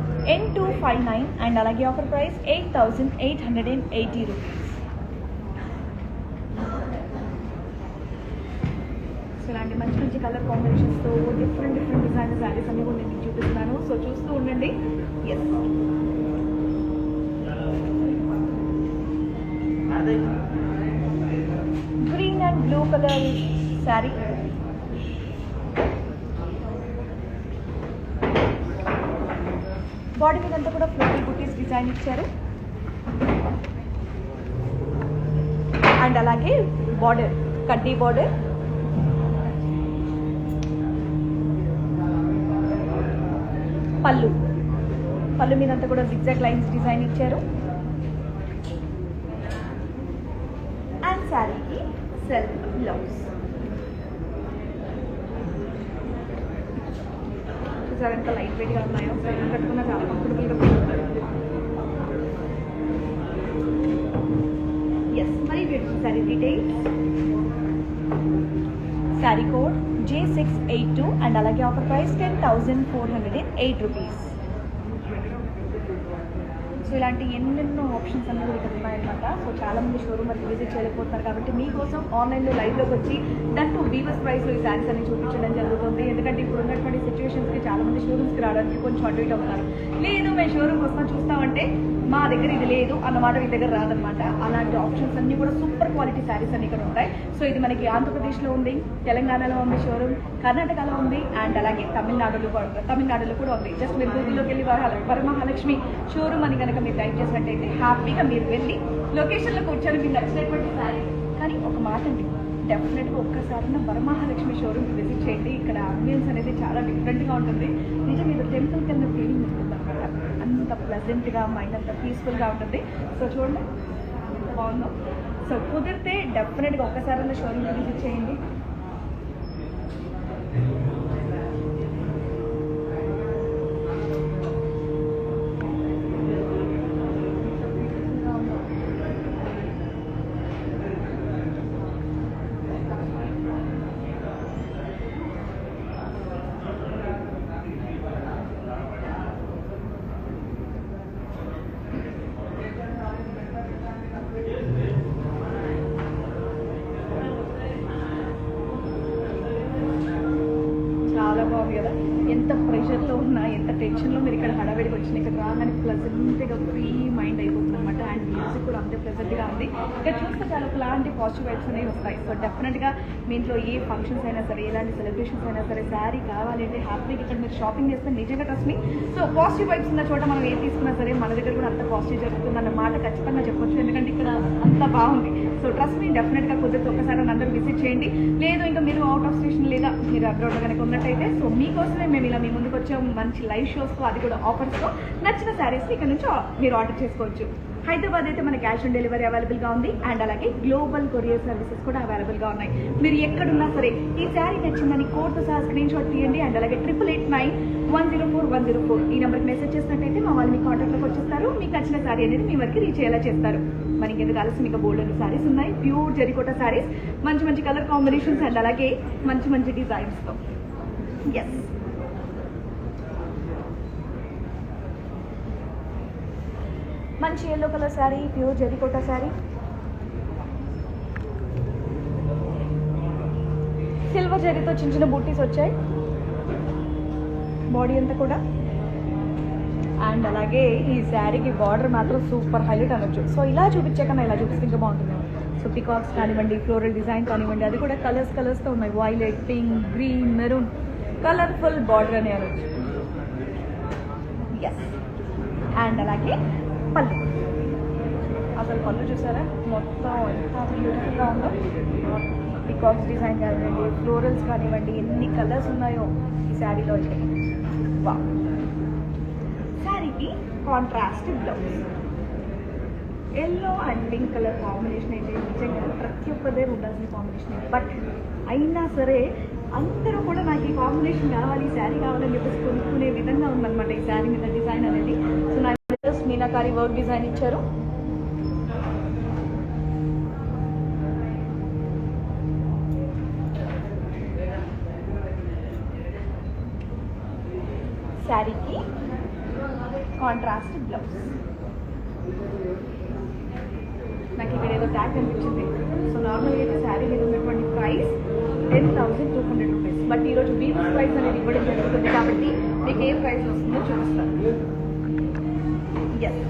N259 and అలాగే ఆఫర్ ప్రైస్ 8,880 రూపీస్. ఇలాంటి మంచి మంచి కలర్ కాంబినేషన్స్తో డిఫరెంట్ డిజైన్ శారీస్ అన్ని కూడా నేను చూపిస్తున్నాను. సో చూస్తూ ఉండండి. Yes, green and blue colour sari. Body మీద అంతా కూడా ఫ్లోరల్ బూటీస్ డిజైన్ ఇచ్చారు. అండ్ అలాగే బార్డర్ కడ్డీ బార్డర్. పళ్ళు మీదంతా కూడా జిగ్జాగ్ లైన్స్ డిజైన్ ఇచ్చారు. శారీకి సెల్ఫ్ బ్లౌజ్. చూసారు ఎంత లైట్ వెయిట్గా ఉన్నాయో, ఫ్రెండ్ కట్టుకున్నా చాలా కంఫర్టబుల్గా ఉంటుంది. ఎస్, మరి sari details, sari code J682 and అలాగే ఆఫర్ ప్రైస్ 10,408 రూపీస్. సో ఇలాంటి ఎన్నెన్నో ఆప్షన్స్ అన్నీ కూడా ఇక్కడ ఉన్నాయన్నమాట. సో చాలామంది షోరూమ్ అది విజిట్ చేయలేకపోతున్నారు కాబట్టి మీకోసం ఆన్లైన్లో లైవ్లోకి వచ్చి దట్టు వీవర్స్ ప్రైస్లో ఈ శారీస్ అన్ని చూపించడం జరుగుతుంది. ఎందుకంటే ఇప్పుడు ఉన్నటువంటి సిచ్యువేషన్స్కి చాలామంది షోరూమ్స్కి రావడానికి కొంచెం అటు ఇటు అవుతారు. లేదు మేము షోరూమ్కి వస్తాం చూస్తామంటే మా దగ్గర ఇది లేదు అన్నమాట మీ దగ్గర రాదనమాట. అలాంటి ఆప్షన్స్ అన్నీ కూడా సూపర్ క్వాలిటీ శారీస్ అన్ని ఇక్కడ ఉంటాయి. సో ఇది మనకి ఆంధ్రప్రదేశ్లో ఉంది, తెలంగాణలో ఉంది షోరూమ్, కర్ణాటకలో ఉంది అండ్ అలాగే తమిళనాడులో కూడా ఉంది. జస్ట్ మీరు గూగుల్లోకి వెళ్ళి వరమహాలక్ష్మి షోరూమ్ అని కనుక మీరు టైప్ చేసినట్టయితే హ్యాపీగా మీరు వెళ్ళి లొకేషన్లో కూర్చొని మీకు నచ్చినటువంటి శారీ. కానీ ఒక మాట అండి, డెఫినెట్గా ఒక్కసారి వరమహాలక్ష్మి షోరూమ్కి విజిట్ చేయండి. ఇక్కడ అంబియన్స్ అనేది చాలా డిఫరెంట్గా ఉంటుంది. నిజం మీద టెంపుల్కి వెళ్ళిన ఫీలింగ్ ఉంటుంది అనమాట. అంత ప్లెజెంట్గా, మైండ్ అంత పీస్ఫుల్గా ఉంటుంది. సో చూడండి ఎంత బాగుందో. సో కుదిరితే డెఫినెట్గా ఒక్కసారి షోరూమ్కి విజిట్ చేయండి. చాలా బాగుంది కదా. ఎంత ప్రెషర్లో ఉన్నా, ఎంత టెన్షన్లో మీరు ఇక్కడ హడావిడికి వచ్చిన ఇక్కడ రాగానే ప్లెజెంట్గా ఫ్రీ మైండ్ అయిపోతుంది అనమాట. అండ్ మ్యూజిక్ కూడా అంతే ప్లెజెంట్గా ఉంది. ఇక్కడ చూస్తే చాలా ఒకలాంటి పాజిటివ్ వైబ్స్ అనేవి వస్తాయి. సో డెఫినెట్గా మీ ఇంట్లో ఏ ఫంక్షన్స్ అయినా సరే, ఎలాంటి సెలబ్రేషన్స్ అయినా సరే, శారీ కావాలి అంటే హ్యాపీగా ఇక్కడ మీరు షాపింగ్ చేస్తే నిజంగా trust me. So positive vibes ఉన్న చోట మనం ఏం తీసుకున్నా సరే మన దగ్గర కూడా అంత పాజిటివ్ జరుగుతుంది అన్న మాట ఖచ్చితంగా చెప్పొచ్చు. ఎందుకంటే ఇక్కడ అంత బాగుంది. సో ట్రస్ట్ మీ, డెఫినెట్గా కుదిరితే ఒక్కసారి అందరూ విజిట్ చేయండి. లేదు ఇంకా మీరు అవుట్ ఆఫ్ స్టేషన్ లేదా మీరు అబ్రాడ్లో కనుక ఉన్నట్టయితే సో మీకోసమే మేము ఇలా మీ ముందుకు వచ్చాము మంచి లైవ్ షోస్తో, అది కూడా ఆఫర్స్తో. నచ్చిన శారీస్ని ఇక్కడ నుంచి మీరు ఆర్డర్ చేసుకోవచ్చు. హైదరాబాద్ అయితే మన క్యాష్ ఆన్ డెలివరీ అవైలబుల్గా ఉంది అండ్ అలాగే గ్లోబల్ కొరియర్ సర్వీసెస్ కూడా అవైలబుల్గా ఉన్నాయి. మీరు ఎక్కడున్నా సరే ఈ శారీ నచ్చిందని కోడ్తో సహా స్క్రీన్ షాట్ తీయండి అండ్ అలాగే 8889104104 ఈ నెంబర్కి మెసేజ్ చేసినట్టయితే మా వాళ్ళు మీ కాంటాక్ట్లోకి వచ్చేస్తారు. మీకు నచ్చిన శారీ అనేది మీ వరకు రీచ్ అయ్యేలా చేస్తారు. మనకి ఎందుకు కలిసి మీకు బోల్డ్ శారీస్ ఉన్నాయి, ప్యూర్ జెరికోటా శారీస్, మంచి మంచి కలర్ కాంబినేషన్స్ అండ్ అలాగే మంచి మంచి డిజైన్స్తో. ఎస్, మంచి ఎల్లో కలర్ శారీ, ప్యూర్ జెరికోటా శారీ, సిల్వర్ జరీతో చిన్న చిన్న బూటీస్ వచ్చాయి బాడీ అంతా కూడా. అండ్ అలాగే ఈ శారీకి బార్డర్ మాత్రం సూపర్ హైలైట్ అనొచ్చు. సో ఇలా చూపించాకన్నా ఇలా చూపిస్తే ఇంకా బాగుంటుంది. సో పికాక్స్ కానివ్వండి, ఫ్లోరల్ డిజైన్ కానివ్వండి, అది కూడా కలర్స్తో ఉన్నాయి. Violet, pink, green, maroon, colourful border అని అనొచ్చు. ఎస్, అండ్ అలాగే పళ్ళు, అసలు పళ్ళు చూసారా మొత్తం ఎంత బ్యూటిఫుల్గా ఉందో. పికాక్స్ డిజైన్ కానివ్వండి, ఫ్లోరల్స్ కానివ్వండి, ఎన్ని కలర్స్ ఉన్నాయో ఈ శారీలో వచ్చాయి. వా, శారీకి contrast blouse, yellow and pink colour combination అయితే నిజంగా ప్రతి ఒక్కదే ఉండాల్సిన కాంబినేషన్. బట్ అయినా సరే అందరూ కూడా నాకు ఈ కాంబినేషన్ కావాలి, ఈ శారీ కావాలని చెప్పేసి కొనుక్కునే విధంగా ఉందన్నమాట ఈ శారీ మీద డిజైన్ అనేది. సో నాకు మీనాకారి వర్క్ డిజైన్ ఇచ్చారు. శారీకి కాంట్రాస్ట్ బ్లౌజ్. నాకు ఇక్కడ ఏదో ట్యాగ్ కనిపించింది. సో నార్మల్గా అయితే శారీ మీద ఉన్నటువంటి ప్రైస్ 10,200 రూపీస్. బట్ ఈరోజు వీవర్స్ ప్రైస్ అనేది ఇవ్వడం జరుగుతుంది కాబట్టి మీకు ఏ ప్రైస్ వస్తుందో చూపిస్తాను. ఎస్,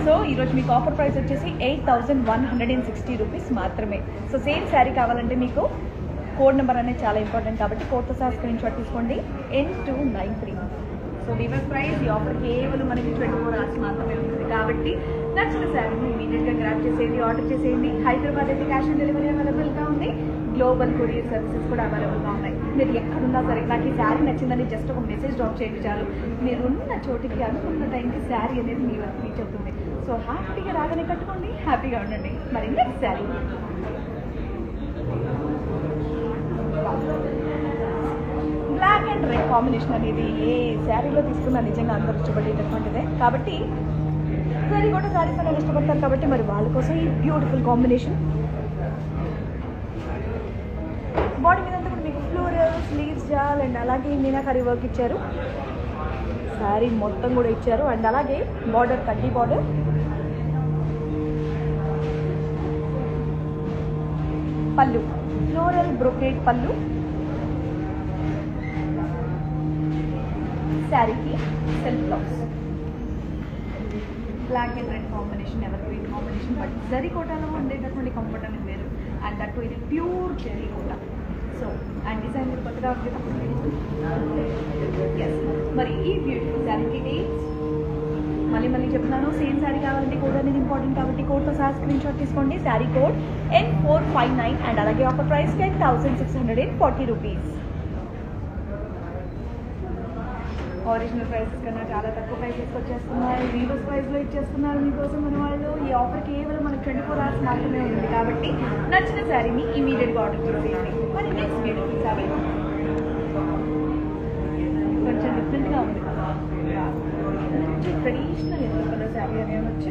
సో ఈరోజు మీకు ఆఫర్ ప్రైస్ వచ్చేసి 8,160 రూపీస్ మాత్రమే. సో సేమ్ శారీ కావాలంటే మీకు కోడ్ నెంబర్ అనేది చాలా ఇంపార్టెంట్ కాబట్టి కోడ్తో సహా స్క్రీన్ షాట్ తీసుకోండి, N293. సో వీవర్స్ ప్రైస్ ఈ ఆఫర్ కేవలం మనకి 24 hours మాత్రమే ఉంటుంది కాబట్టి నచ్చిన శారీని ఇమీడియట్గా గ్రాప్ చేసేయండి, ఆర్డర్ చేసేయండి. హైదరాబాద్ అయితే క్యాష్ ఆన్ డెలివరీ అవైలబుల్గా ఉంది, గ్లోబల్ కొరియర్ సర్వీసెస్ కూడా అవైలబుల్గా ఉన్నాయి. మీరు ఎక్కడున్నా సరే నాకు ఈ శారీ నచ్చిందని జస్ట్ ఒక మెసేజ్ డ్రాప్ చేయండి చాలు. మీరున్న చోటికి అనుకున్న టైంకి శారీ అనేది మీ వరకు రీచ్ అవుతుంది. సో హ్యాపీగా రాగానే కట్టుకోండి, హ్యాపీగా ఉండండి. మరి next sari black and red combination అనేది ఏ శారీలో తీసుకున్నా నిజంగా అందరూ ఇష్టపడేటటువంటిదే. కాబట్టి సరే కూడా శారీస్ అనేది ఇష్టపడతారు కాబట్టి మరి వాళ్ళ కోసం ఈ బ్యూటిఫుల్ కాంబినేషన్. బాడీ మీద అంతా కూడా మీకు ఫ్లోరల్ స్లీవ్స్ జాల్ అండ్ అలాగే మీనాకరీ వర్క్ ఇచ్చారు. శారీ మొత్తం కూడా ఇచ్చారు అండ్ అలాగే బార్డర్ కడ్డీ బార్డర్. పళ్ళు ఫ్లోరల్ బ్రోకేడ్ పళ్ళు. శారీకి self blouse. Black and red combination evergreen combination. But zari కోటాలో ఉండేటటువంటి కంఫర్ట్ అనేది వేరు. అండ్ దట్ ఇది pure zari Kota. So and design మీరు కొత్తగా ఎస్. మరి ఈ బ్యూటిఫుల్ శారీ డీటెయిల్స్ మళ్ళీ చెప్తున్నాను. సేమ్ శారీ కావాలంటే కోడ్ అనేది ఇంపార్టెంట్ కాబట్టి కోడ్తో సహా స్క్రీన్ షాట్ తీసుకోండి. శారీ కోడ్ N459 అండ్ అలాగే offer price 10,640 rupees. Original prices కన్నా చాలా తక్కువ ప్రైసెస్కి వచ్చేస్తున్నారు. రీవర్స్ ప్రైస్లో ఇచ్చేస్తున్నారు మీకోసం మన వాళ్ళు. ఈ ఆఫర్ కేవలం మనకు 24 hours మాత్రమే ఉంది కాబట్టి నచ్చిన శారీని ఇమీడియట్గా ఆర్డర్ చేసేయండి. మరి నెక్స్ట్ బ్యూటిఫుల్ శారీ కొంచెం డిఫరెంట్గా ఉంది. ట్రెడిషనల్ ఎల్లో కలర్ శారీ అనేది వచ్చి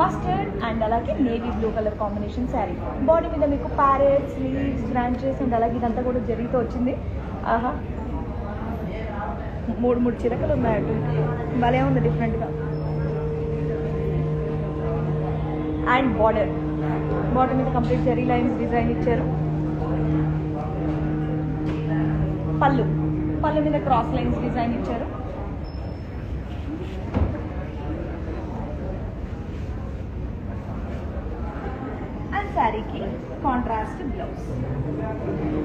మస్టర్డ్ అండ్ అలాగే navy blue colour combination saree. Body మీద మీకు ప్యారెట్స్ లీవ్స్ బ్రాంచెస్ అండ్ అలాగే ఇదంతా కూడా జరీతో వచ్చింది. ఆహా, మూడు చిలకలు ఉన్నాయట. భలే ఉంది డిఫరెంట్గా. అండ్ బార్డర్ మీద కంప్లీట్ జరీ లైన్స్ డిజైన్ ఇచ్చారు. పళ్ళు మీద క్రాస్ లైన్స్ డిజైన్ ఇచ్చారు. అండ్ శారీకి కాంట్రాస్ట్ బ్లౌజ్.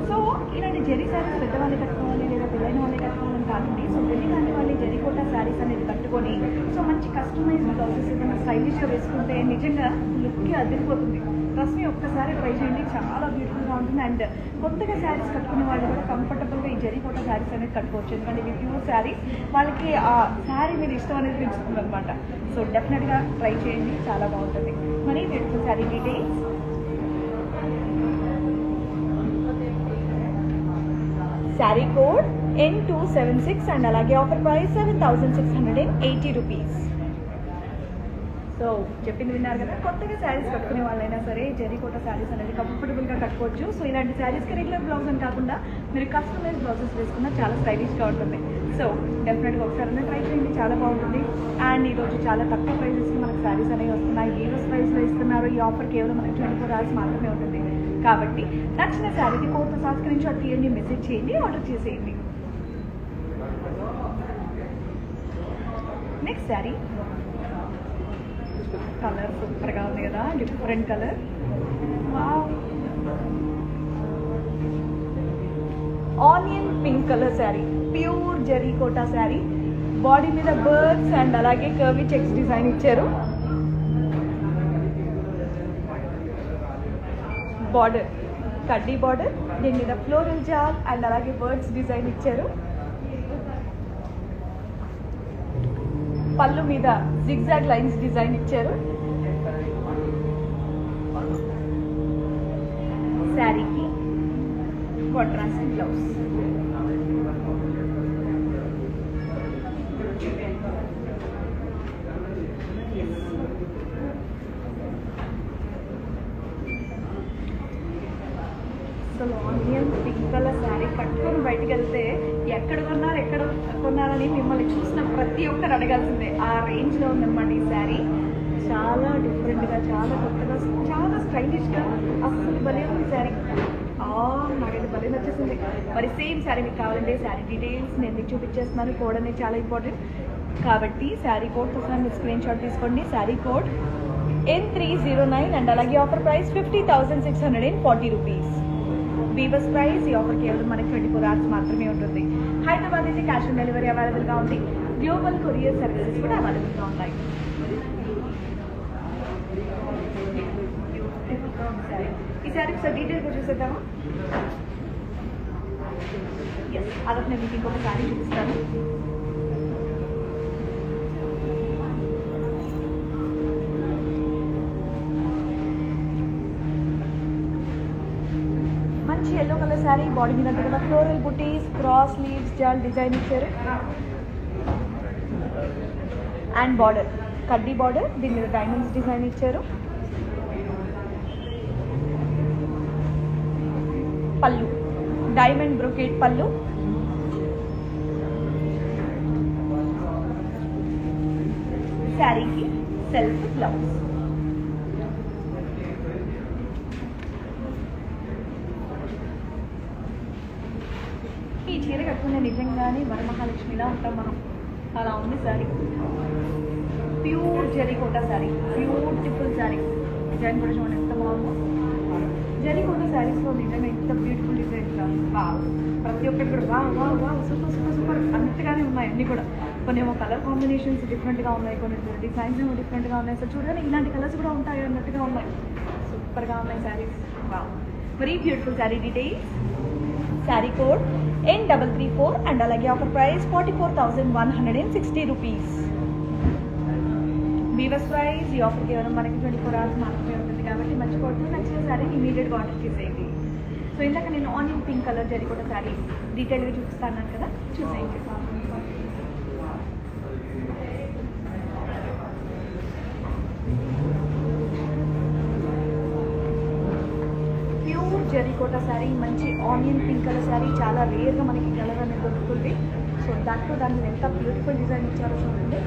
సో ఇలాంటి జరీ శారీస్ పెద్దవాళ్ళు కట్టుకోవాలి లేదా పెళ్ళైన వాళ్ళే కట్టుకోవాలని కాదండి. సో పెళ్ళి కాని వాళ్ళు జరీ కోట శారీస్ అనేది కట్టుకొని సో మంచి కస్టమైజ్డ్ బ్లౌజెస్ ఏదైనా స్టైలిష్గా వేసుకుంటే నిజంగా లుక్కి అదిరిపోతుంది. ట్రస్ట్ మీ ఒక్కసారి ట్రై చేయండి, చాలా బ్యూటిఫుల్గా ఉంటుంది. అండ్ కొత్తగా శారీస్ కట్టుకునే వాళ్ళు కూడా కంఫర్టబుల్గా ఈ జరీ కోట శారీస్ అనేది కట్టుకోవచ్చు. ఎందుకంటే ఇవి ప్యూర్ శారీస్, వాళ్ళకి ఆ శారీ మీద ఇష్టం అనేది పెంచుతుంది అనమాట. సో డెఫినెట్గా ట్రై చేయండి, చాలా బాగుంటుంది. మరి beautiful sari details. Sari code N276 and అలాగే ఆఫర్ ప్రైస్ 7,680 రూపీస్. సో చెప్పింది విన్నారు కదా. కొత్తగా శారీస్ కట్టుకునే వాళ్ళైనా సరే జరీ కోట శారీస్ అనేది కంఫర్టబుల్గా కట్టుకోవచ్చు. సో ఇలాంటి శారీస్కి రెగ్యులర్ బ్లౌజ్ అని కాకుండా మీరు కస్టమైజ్ బ్లౌజెస్ వేసుకున్నా చాలా స్టైలిష్గా ఉంటుంది. సో డెఫినెట్గా ఒకసారి ట్రై చేయండి, చాలా బాగుంటుంది. అండ్ ఈరోజు చాలా తక్కువ ప్రైజెస్కి మనకు శారీస్ అనేవి వస్తున్నాయి. లీవర్స్ ప్రైస్లో ఇస్తున్నారు. ఈ ఆఫర్ కేవలం మనకి 24 hours మాత్రమే ఉంటుంది కాబట్టి నచ్చిన శారీకి కోడ్తో సహా స్క్రీన్ షాట్ తీయండి, మెసేజ్ చేయండి, ఆర్డర్ చేసేయండి. నెక్స్ట్ శారీ కలర్ సూపర్గా ఉంది కదా, different colour. Onion pink colour sari, pure zari Kota sari. Body మీద బర్డ్స్ అండ్ అలాగే కర్వీ చెక్స్ డిజైన్ ఇచ్చారు. బార్డర్ కడ్డీ బార్డర్, దీని మీద ఫ్లోరల్ జాల్ అండ్ అలాగే బర్డ్స్ డిజైన్ ఇచ్చారు. పళ్ళు మీద జిగ్జాగ్ లైన్స్ డిజైన్ ఇచ్చారు. శారీకి కాంట్రాస్ట్ బ్లౌజ్. అసలు ఆనియన్ పింక్ కలర్ శారీ కట్టుకొని బయటికి వెళ్తే ఎక్కడ కొన్నారని మిమ్మల్ని చూసిన ప్రతి ఒక్కరు అడగాల్సిందే. ఆ రేంజ్లో ఉందన్నమాట ఈ శారీ. చాలా డిఫరెంట్గా, చాలా కొత్తగా, చాలా స్టైలిష్గా, అసలు భలే ఉంది శారీ. నాకైతే భలే నచ్చేసింది. మరి సేమ్ శారీ మీకు కావాలంటే శారీ డీటెయిల్స్ నేను మీకు చూపించేస్తున్నాను. కోడ్ అనేది చాలా ఇంపార్టెంట్ కాబట్టి శారీ కోడ్ కోసం మీరు స్క్రీన్ షాట్ తీసుకోండి. శారీ కోడ్ N309 అండ్ అలాగే offer price 50,640 rupees. Weavers price. ఈ ఆఫర్ కేవలం మనకి 24 hours మాత్రమే ఉంటుంది. హైదరాబాద్ అయితే క్యాష్ ఆన్ డెలివరీ అవైలబుల్గా ఉంది. గ్లోబల్ కొరియర్ సర్వీసెస్ కూడా అవైలబుల్గా ఉన్నాయి. ఈ శారీ ఒకసారి డీటెయిల్గా చూసేద్దామా? ఎస్, అదొక నేను మీకు ఇంకొక శారీ చూపిస్తాను. మంచి ఎల్లో కలర్ శారీ, బాడీ మీద అంతా కూడా ఫ్లోరల్ బుటీస్, క్రాస్ లీవ్స్, జాల్ డిజైన్ ఇచ్చారు. అండ్ బార్డర్ కడ్డీ బార్డర్, దీని మీద డైమండ్స్ డిజైన్ ఇచ్చారు. పళ్ళు డైమండ్ బ్రొకేట్ పళ్ళు. శారీకి సెల్ఫ్ బ్లౌజ్. ఈ చీర కట్టుకునే నిజంగానే వరమహాలక్ష్మిలా ఉంటాం మనం, అలా ఉంది sari. Pure zari kota sari, beautiful sari. Design కూడా చూడండి ఎంత బాగుందో. జరీకోట శారీస్లో నిజంగా ఎంత బ్యూటిఫుల్ డిజైన్స్ ప్రతి ఒక్కటి కూడా వా సూపర్ సూపర్ సూపర్ అన్నట్టుగానే ఉన్నాయి అన్నీ కూడా. కొన్ని ఏమో కలర్ కాంబినేషన్స్ డిఫరెంట్గా ఉన్నాయి, కొన్ని డిజైన్స్ ఏమో డిఫరెంట్గా ఉన్నాయి. సో చూడండి ఇలాంటి కలర్స్ కూడా ఉంటాయి అన్నట్టుగా ఉన్నాయి. సూపర్గా ఉన్నాయి sarees. Very beautiful sari details. Sari code N334 and అలాగే offer price 44,160 rupees. Weavers price ఈ ఆఫర్ కేవలం మనకి 24 hours మాత్రమే ఉంటుంది కాబట్టి మర్చిపోవద్దు. నచ్చిన శారీ ఇమీడియట్గా ఆర్డర్ చేసేయండి. సో ఇందాక నేను onion pink colour zari kota sari డీటెయిల్గా చూపిస్తాను కదా, చూసేయండి. ప్యూర్ జరీకోట శారీ, మంచి ఆనియన్ పింక్ కలర్ శారీ. చాలా రేర్గా మనకి కలర్ అనేది దొరుకుతుంది. సో దాంట్లో దాన్ని ఎంత బ్యూటిఫుల్ డిజైన్ ఇచ్చారో చూడండి.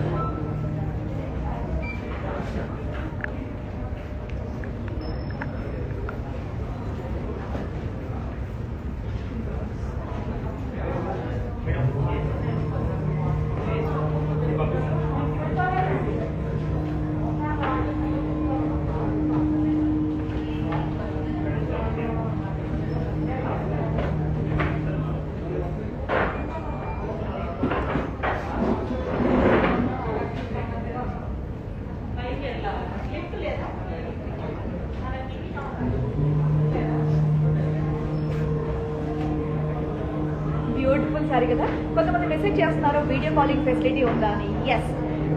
బ్యూటిఫుల్ సారీ కదా. కొంతమంది మెసేజ్ చేస్తున్నారు వీడియో కాలింగ్ ఫెసిలిటీ ఉందా అని. ఎస్,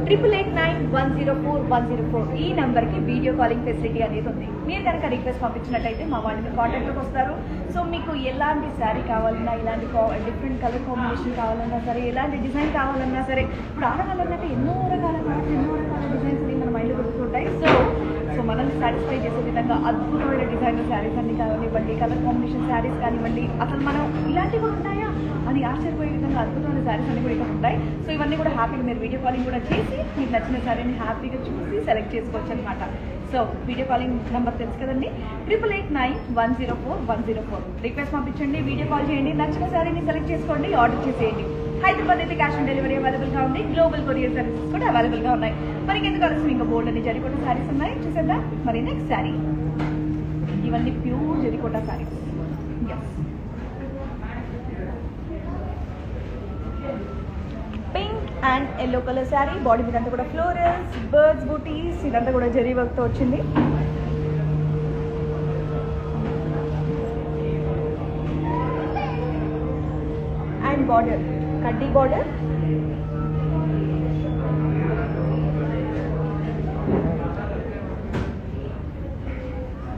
8889104104 ఈ నెంబర్కి వీడియో కాలింగ్ ఫెసిలిటీ అనేది ఉంది. మీరు కనుక రిక్వెస్ట్ పంపించినట్టయితే మా వాళ్ళు మీ కాంటాక్ట్లోకి వస్తారు. సో మీకు ఎలాంటి శారీ కావాలన్నా, ఇలాంటి డిఫరెంట్ కలర్ కాంబినేషన్ కావాలన్నా సరే, ఎలాంటి డిజైన్ కావాలన్నా సరే, ఇప్పుడు ఆడవాళ్ళంటే ఎన్నో రకాల డిజైన్స్ మన మైండ్లో దొరుకుతుంటాయి. సో మనల్ని సాటిస్ఫై చేసే విధంగా అద్భుతమైన డిజైనర్ శారీస్ అన్ని కానివ్వండి, కలర్ కాంబినేషన్ శారీస్ కానివ్వండి, అసలు మనం ఇలాంటివి కూడా ఉంటాయా అని ఆశ్చర్యపోయే విధంగా అద్భుతమైన శారీస్ అన్ని కూడా ఇక్కడ ఉంటాయి. సో ఇవన్నీ కూడా హ్యాపీగా మీరు వీడియో కాలింగ్ కూడా చేసి మీకు నచ్చిన శారీని హ్యాపీగా చూసి సెలెక్ట్ చేసుకోవచ్చు అనమాట. సో వీడియో కాలింగ్ నెంబర్ తెలుసు కదండి, 8889104104. రిక్వెస్ట్ పంపించండి, వీడియో కాల్ చేయండి, నచ్చిన శారీని సెలెక్ట్ చేసుకోండి, ఆర్డర్ చేసేయండి. హైదరాబాద్ అయితే క్యాష్ ఆన్ డెలివరీ అవైలబుల్గా ఉంది, గ్లోబల్ కొరియర్ సర్వీసెస్ కూడా అవైలబుల్గా ఉన్నాయి. మనకి ఎందుకు కలిసి ఇంకా బోల్డ్ అని జరీకోట శారీస్ ఉన్నాయి, చూసేద్దాం. మరి నెక్స్ట్ శారీ, ఇవన్నీ pure Zarikota saris. Yes, pink and yellow colour sari, body మీద అంతా కూడా ఫ్లోరల్స్, బర్డ్స్ బూటీస్, ఇదంతా కూడా జరీ వర్క్తో వచ్చింది. అండ్ బార్డర్ కడ్డీ బార్డర్,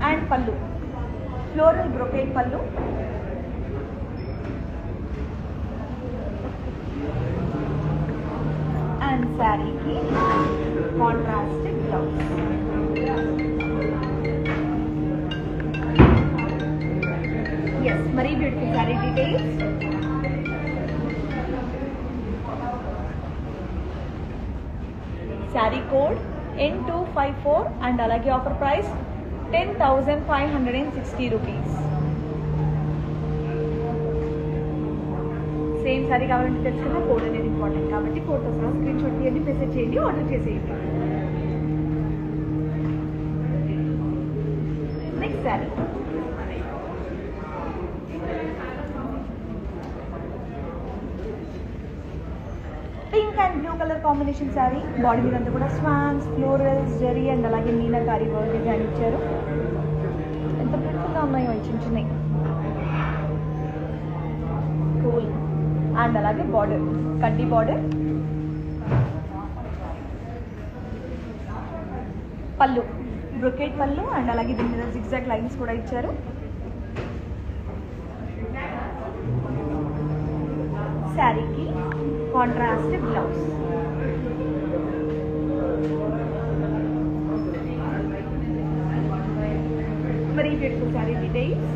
అండ్ పళ్ళు ఫ్లోరల్ బ్రొకేట్ పళ్ళు. అండ్ శారీకి కాంట్రాస్టింగ్ బ్లౌజ్. ఎస్, మరీ beautiful sari details. Sari code N254 and అలాగే offer price 10,560 rupees. Same sari కావాలంటే తెలుసుకున్న కోడ్ అనేది ఇంపార్టెంట్ కాబట్టి కోడ్తో సహా స్క్రీన్ షాట్ తీయండి, మెసేజ్ చేయండి, ఆర్డర్ చేసేయండి. Next saree, pink and blue colour combination saree, body మీద అంతా కూడా స్వాన్స్, ఫ్లోరల్స్, జరీ అండ్ అలాగే మీనాకారి వర్క్ డిజైన్ ఇచ్చారు. ఎంత బ్యూటిఫుల్గా ఉన్నాయో చిన్న చిన్నవి. కూల్ అండ్ అలాగే బార్డర్ కడ్డీ బార్డర్, పళ్ళు బ్రొకేట్ పళ్ళు అండ్ అలాగే దీని మీద జిగ్జాగ్ లైన్స్ కూడా ఇచ్చారు. శారీకి కాంట్రాస్ట్ బ్లౌజ్. మరి beautiful sari details.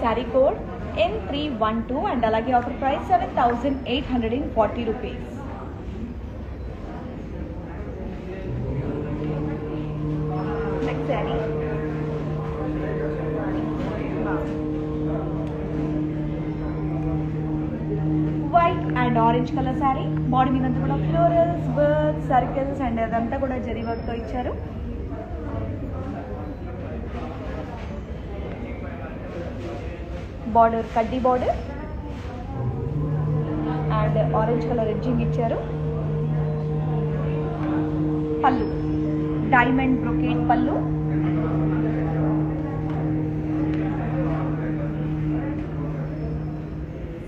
Sari code N312 and అలాగే offer price 7,840 rupees. Next sari white and orange colour sari. Body మీద అంతా కూడా ఫ్లోరల్స్, బర్డ్స్, సర్కిల్స్ అండ్ అదంతా కూడా జరీ వర్క్తో ఇచ్చారు. బార్డర్ కడ్డీ border and orange colour edging ఇచ్చారు. పళ్ళు డైమండ్ బ్రొకేట్ పళ్ళు.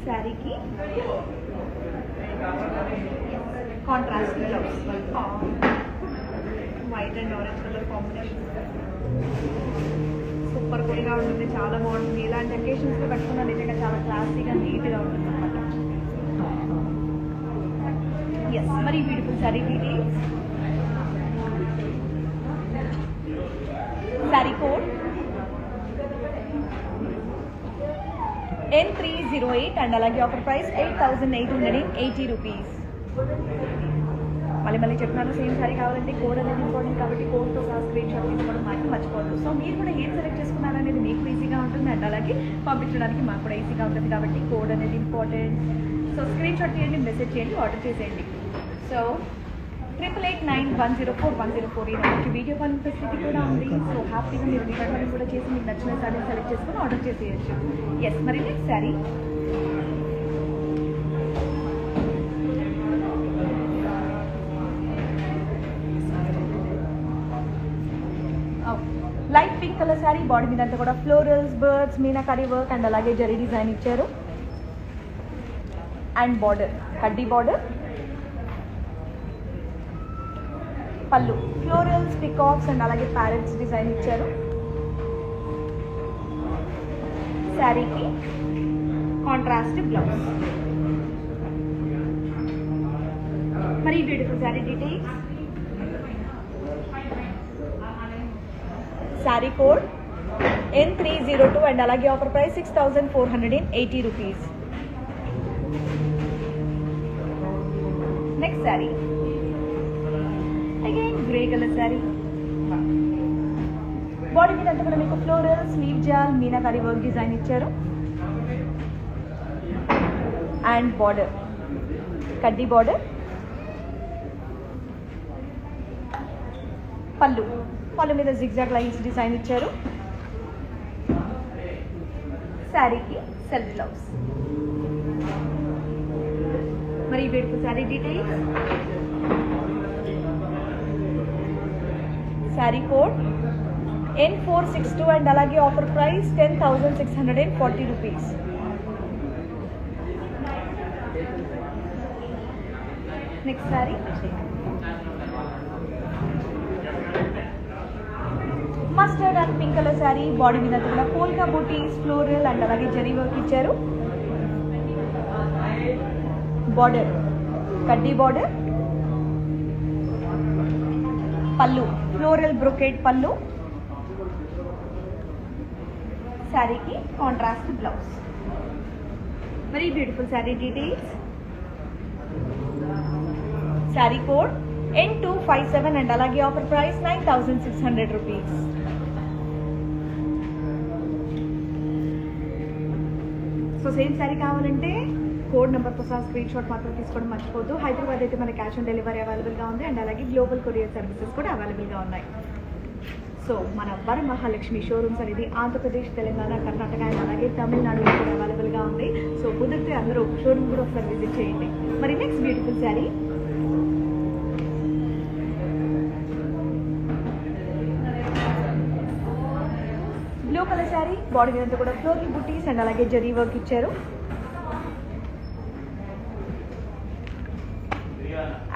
శారీకి contrast blouse. White and orange colour combination super కూల్గా ఉంటుంది, చాలా బాగుంటుంది. ఇలాంటి అకేషన్స్లో కట్టుకున్న నిజంగా చాలా క్లాసీగా నీట్గా ఉంటుంది అనమాట. ఎస్, మరి beautiful sari details. Sari code N308 and అలాగే ఆఫర్ ప్రైస్ 8,880 రూపీస్. మళ్ళీ చెప్తున్నాను, సేమ్ సారీ కావాలంటే కోడ్ అనేది ఇంపార్టెంట్ కాబట్టి కోడ్తో స్క్రీన్ షాట్ తీసుకోవడం మాకు మర్చిపోవద్దు. సో మీరు కూడా ఏం సెలెక్ట్ చేసుకున్నారనేది మీకు ఈజీగా ఉంటుంది అండ్ అలాగే పంపించడానికి మాకు కూడా ఈజీగా ఉంటుంది కాబట్టి కోడ్ అనేది ఇంపార్టెంట్. సో స్క్రీన్ షాట్ చేయండి, మెసేజ్ చేయండి, ఆర్డర్ చేసేయండి. సో 8889104104 ఈ నెంబర్కి వీడియో కాలింగ్ ఫెసిలిటీ కూడా ఉంది. సో హ్యాపీగా మీరు వీడియో కాలింగ్ కూడా చేసి మీకు నచ్చిన శారీ సెలెక్ట్ చేసుకుని ఆర్డర్ చేసేయచ్చు. ఎస్, మరి next saree light pink colour sari. Body మీద అంతా కూడా florals, birds, meenakari work and అలాగే జరీ డిజైన్ ఇచ్చారు. అండ్ బార్డర్ కడ్డీ బార్డర్. పళ్ళు ఫ్లోరల్స్, పికాక్స్ అండ్ అలాగే ప్యారెట్స్ డిజైన్ ఇచ్చారు. శారీకి కాంట్రాస్ట్ బ్లౌజ్. మరి beautiful sari details. Sari code N302 and అలాగే offer price 6,480 rupees. Next saree again grey colour sari. Body మీద అంతా కూడా మీకు ఫ్లోరల్, స్లీవ్ జాల్, మీనాకారీ వర్క్ డిజైన్ ఇచ్చారు. అండ్ బార్డర్ కడ్డీ బార్డర్. పళ్ళు మీద జిగ్జాగ్ లైన్స్ డిజైన్ ఇచ్చారు. శారీకి సెల్ఫ్ బ్లౌజ్. మరి beautiful sari details. Sari code N462 and అలాగే offer price 10,640 rupees. Next saree mustard and pink colour sari. Body మీద కూడా పోల్కా బూటీస్, ఫ్లోరల్ అండ్ అలాగే జరీ వర్క్ ఇచ్చారు. బార్డర్ కడ్డీ బార్డర్. పళ్ళు ఫ్లోరల్ బ్రొకేట్ పళ్ళు. శారీకి contrast blouse. Very beautiful sari details. Sari code N257 and అలాగే offer price 9,600 rupees. So same sari కావాలంటే కోడ్ నెంబర్తో సహా స్క్రీన్ షాట్ మాత్రం తీసుకోవడం మర్చిపోద్దు. హైదరాబాద్ అయితే మన క్యాష్ ఆన్ డెలివరీ అవైలబుల్గా ఉంది అండ్ అలాగే గ్లోబల్ కొరియర్ సర్వీసెస్ కూడా అవైలబుల్గా ఉన్నాయి. సో మన వరమహాలక్ష్మి షోరూమ్స్ అనేది ఆంధ్రప్రదేశ్, తెలంగాణ, కర్ణాటక అండ్ అలాగే తమిళనాడులో కూడా అవైలబుల్గా ఉంది. సో కుదిరితే అందరూ షోరూమ్ కూడా ఒకసారి విజిట్ చేయండి. మరి next beautiful sari blue colour sari. Body మీద కూడా ఫ్లోరల్ బుటీస్ అండ్ అలాగే జరీ వర్క్ ఇచ్చారు.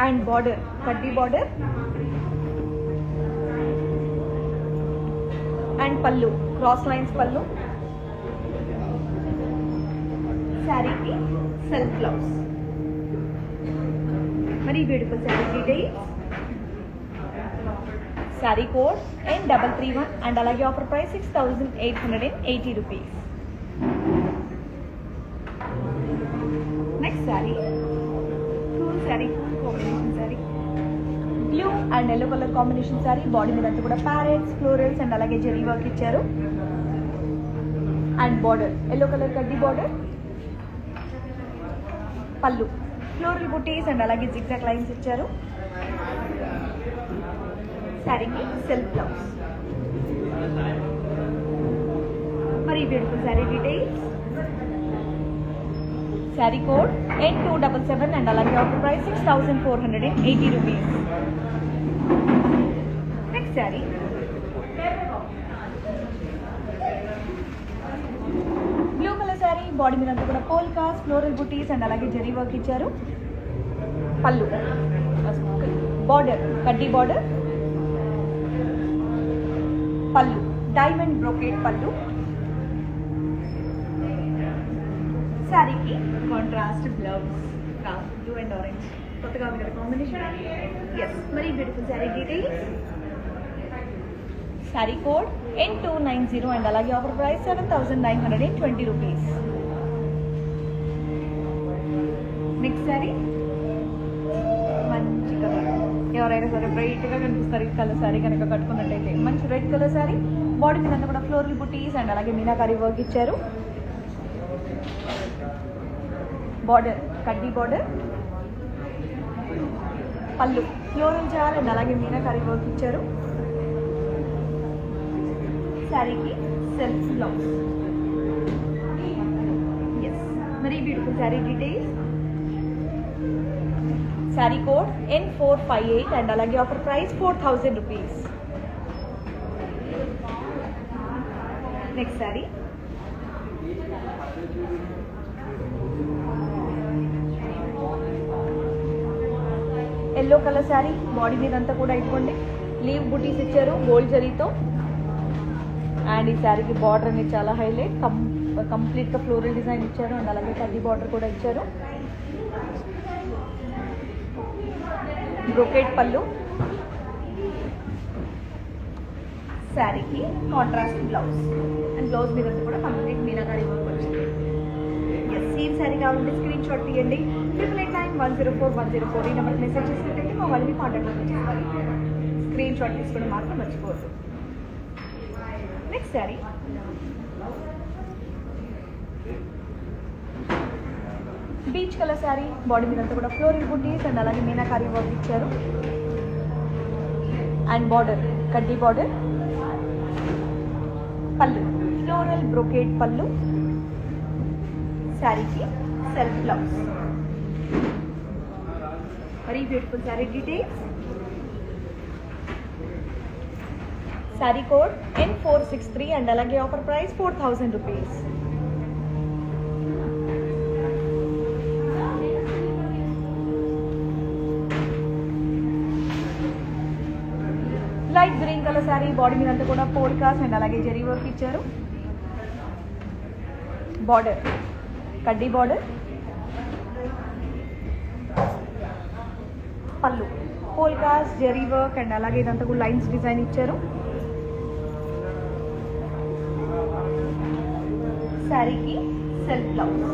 అండ్ బార్డర్ కడ్డీ బార్డర్. అండ్ పళ్ళు క్రాస్ లైన్స్ పళ్ళు. శారీకి సెల్ఫ్ బ్లౌజ్. మరి beautiful sari details. Sari code N331 and అలాగే offer price 6,880 rupees. Next saree full saree combination saree, blue and yellow colour combination saree. Body మీద అంతా కూడా ప్యారెట్స్, ఫ్లోరల్స్ అండ్ అలాగే జెరీ వర్క్ ఇచ్చారు. అండ్ బార్డర్ ఎల్లో కలర్ కడ్డీ border. పళ్ళు floral బుటీస్ and అలాగే జిగ్జాగ్ లైన్స్ ఇచ్చారు. శారీకి సెల్ఫ్ బ్లౌజ్. మరి beautiful sari details. Sari code N277 and అలాగే offer price 6,480 rupees. Next saree blue colour sari. Body మీద అంతా కూడా పోల్కాస్, ఫ్లోరల్ బుటీస్ అండ్ అలాగే జెరీ వర్క్ ఇచ్చారు. పళ్ళు బార్డర్ కడ్డీ బార్డర్. పళ్ళు డైమండ్ బ్రోకేట్ పళ్ళు. శారీకి contrast blouse, blue and orange. కొత్తగా ఉంది కదా కాంబినేషన్. ఎస్. మరి beautiful sari details. Sari code N290 and అలాగే offer price 7,920 rupees. Next saree మంచి కలర్, ఎవరైనా సరే బ్రైట్గా కనిపిస్తారు ఈ కలర్ శారీ కనుక కట్టుకున్నట్టయితే. మంచి రెడ్ కలర్ శారీ. బాడీ మీద అంతా కూడా ఫ్లోరల్ బుటీస్ అండ్ అలాగే మీనాకారి వర్క్ ఇచ్చారు. బార్డర్ కడ్డీ బార్డర్. పళ్ళు ఫ్లోరల్ జార్ అండ్ అలాగే మీనాకారి వర్క్ ఇచ్చారు. శారీకి సెల్ఫ్ బ్లౌజ్. ఎస్. మరి beautiful sari details. Sari code N458 and అలాగే offer price 4,000 rupees. Next saree yellow colour sari. Body మీద అంతా కూడా ఇవ్వండి లీవ్ బుటీస్ ఇచ్చారు గోల్డ్ జరీతో. అండ్ ఈ శారీకి బార్డర్ అనేది చాలా హైలైట్, కంప్లీట్గా ఫ్లోరల్ డిజైన్ ఇచ్చారు అండ్ అలాగే కడ్డీ బార్డర్ కూడా ఇచ్చారు. బ్రోకెట్ పళ్ళు. శారీకి కాంట్రాస్ట్ బ్లౌజ్ అండ్ బ్లౌజ్ మీద కూడా కంప్లీట్ మీనాకారి వర్క్ వచ్చింది. ఎస్. ఈ శారీ కావాలంటే స్క్రీన్ షాట్ తీయండి. 889104 ఈ నెంబర్కి మెసేజ్ చేసినట్టయితే మా వాళ్ళని కాంటాక్ట్ చేస్తారు. స్క్రీన్ షాట్ తీసుకోవడం మాత్రం మర్చిపోవద్దు. Next saree peach colour sari. Body మీద అంతా కూడా ఫ్లోరల్ బుటీస్ అండ్ అలాగే మీనాకారి వర్క్ ఇచ్చారు. అండ్ బార్డర్ కడ్డీ బార్డర్. పళ్ళు ఫ్లోరల్ బ్రోకేట్ పళ్ళు. శారీకి self blouse. Very beautiful sari details. Sari code N463 and అలాగే offer price 4,000 rupees. Light green colour sari. Body మీద అంతా కూడా పోల్కాస్ అండ్ అలాగే జెరీ వర్క్ ఇచ్చారు. బార్డర్ కడ్డీ border. Pallu polkas zari work and అలాగే ఇదంతా కూడా లైన్స్ డిజైన్ ఇచ్చారు. శారీకి సెల్ఫ్ బ్లౌజ్.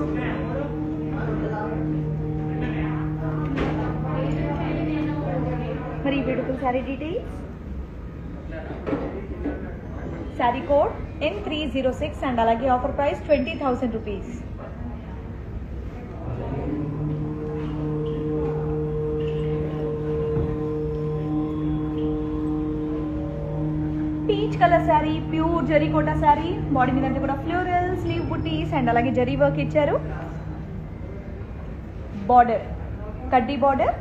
మరి beautiful sari details. Sari code N306 and అలాగే offer price 20,000 rupees. Peach colour sari, pure zari Kota sari. Body మీద కూడా ఫ్లోరల్ స్లీవ్ బుటీస్ అండ్ అలాగే జరీ వర్క్ ఇచ్చారు. బార్డర్ కడ్డీ బార్డర్.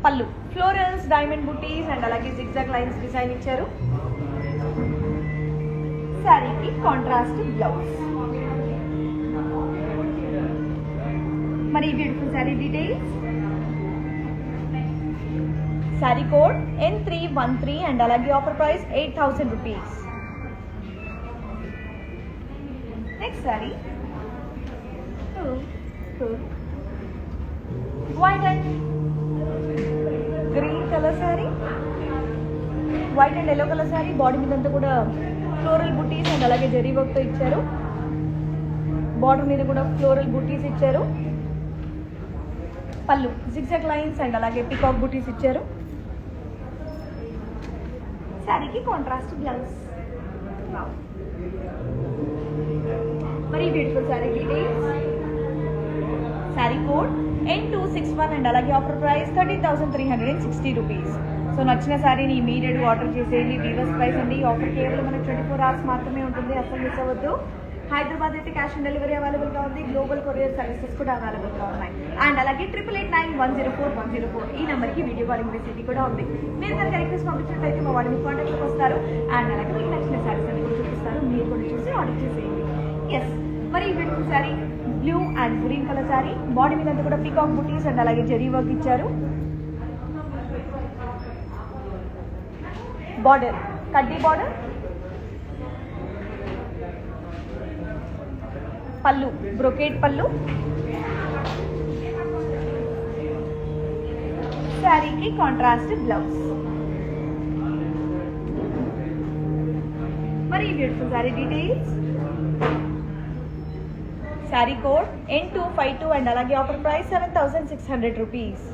పళ్ళు ఫ్లోరల్స్ డైమండ్ బుటీస్ అండ్ అలాగే జిగ్జాగ్ లైన్స్ డిజైన్ ఇచ్చారు. శారీకి కాంట్రాస్ట్ బ్లౌజ్. మరి beautiful sari details. Sari code N313 and అలాగే offer price 8,000 rupees. Next sari white and green colour sari, white and yellow colour sari. Body మీద అంతా కూడా ఫ్లోరల్ బుటీస్ అండ్ అలాగే జరీ వర్క్తో ఇచ్చారు. బార్డర్ మీద కూడా ఫ్లోరల్ బుటీస్ ఇచ్చారు. పళ్ళు జిగ్జాగ్ లైన్స్ అండ్ అలాగే పికాక్ బుటీస్ ఇచ్చారు. శారీకి కాంట్రాస్ట్ బ్లౌజ్. మరి beautiful sari details. Sari code N261 and అలాగే ఆఫర్ ప్రైస్ 13,360 రూపీస్. సో నచ్చిన శారీని ఇమీడియట్ ఆర్డర్ చేసేయండి. వీవర్స్ ప్రైస్ అండి. ఆఫర్ కేవలం మనకు 24 hours మాత్రమే ఉంటుంది, అసలు మిస్ అవ్వద్దు. హైదరాబాద్ అయితే క్యాష్ ఆన్ డెలివరీ అవైలబుల్గా ఉంది. గ్లోబల్ కొరియర్ సర్వీసెస్ కూడా అవైలబుల్గా ఉన్నాయి. అండ్ అలాగే 8889104104 ఈ నెంబర్కి వీడియో కాలింగ్ ఫెసిలిటీ కూడా ఉంది. మీరు కనుక రిక్వెస్ట్ పంపించినట్లయితే మా వాడిని కాంటాక్ట్లోకి వస్తారు. అండ్ అలాగే మీకు నచ్చిన శారీస్ అన్ని కూడా చూపిస్తారు. మీరు కూడా చూసి ఆర్డర్ చేసేయండి. ఎస్, మరి ఈ beautiful sari blue and green colour sari. Body మీద అంతా కూడా పీకాక్ బుటీస్ అండ్ అలాగే జరీ వర్క్ ఇచ్చారు. బార్డర్ కడ్డీ బార్డర్. పళ్ళు బ్రొకేట్ పళ్ళు. శారీకి కాంట్రాస్ట్ బ్లౌజ్. మరి ఈ beautiful sari details. Sari code N252 and అలాగే offer price 7,600 rupees.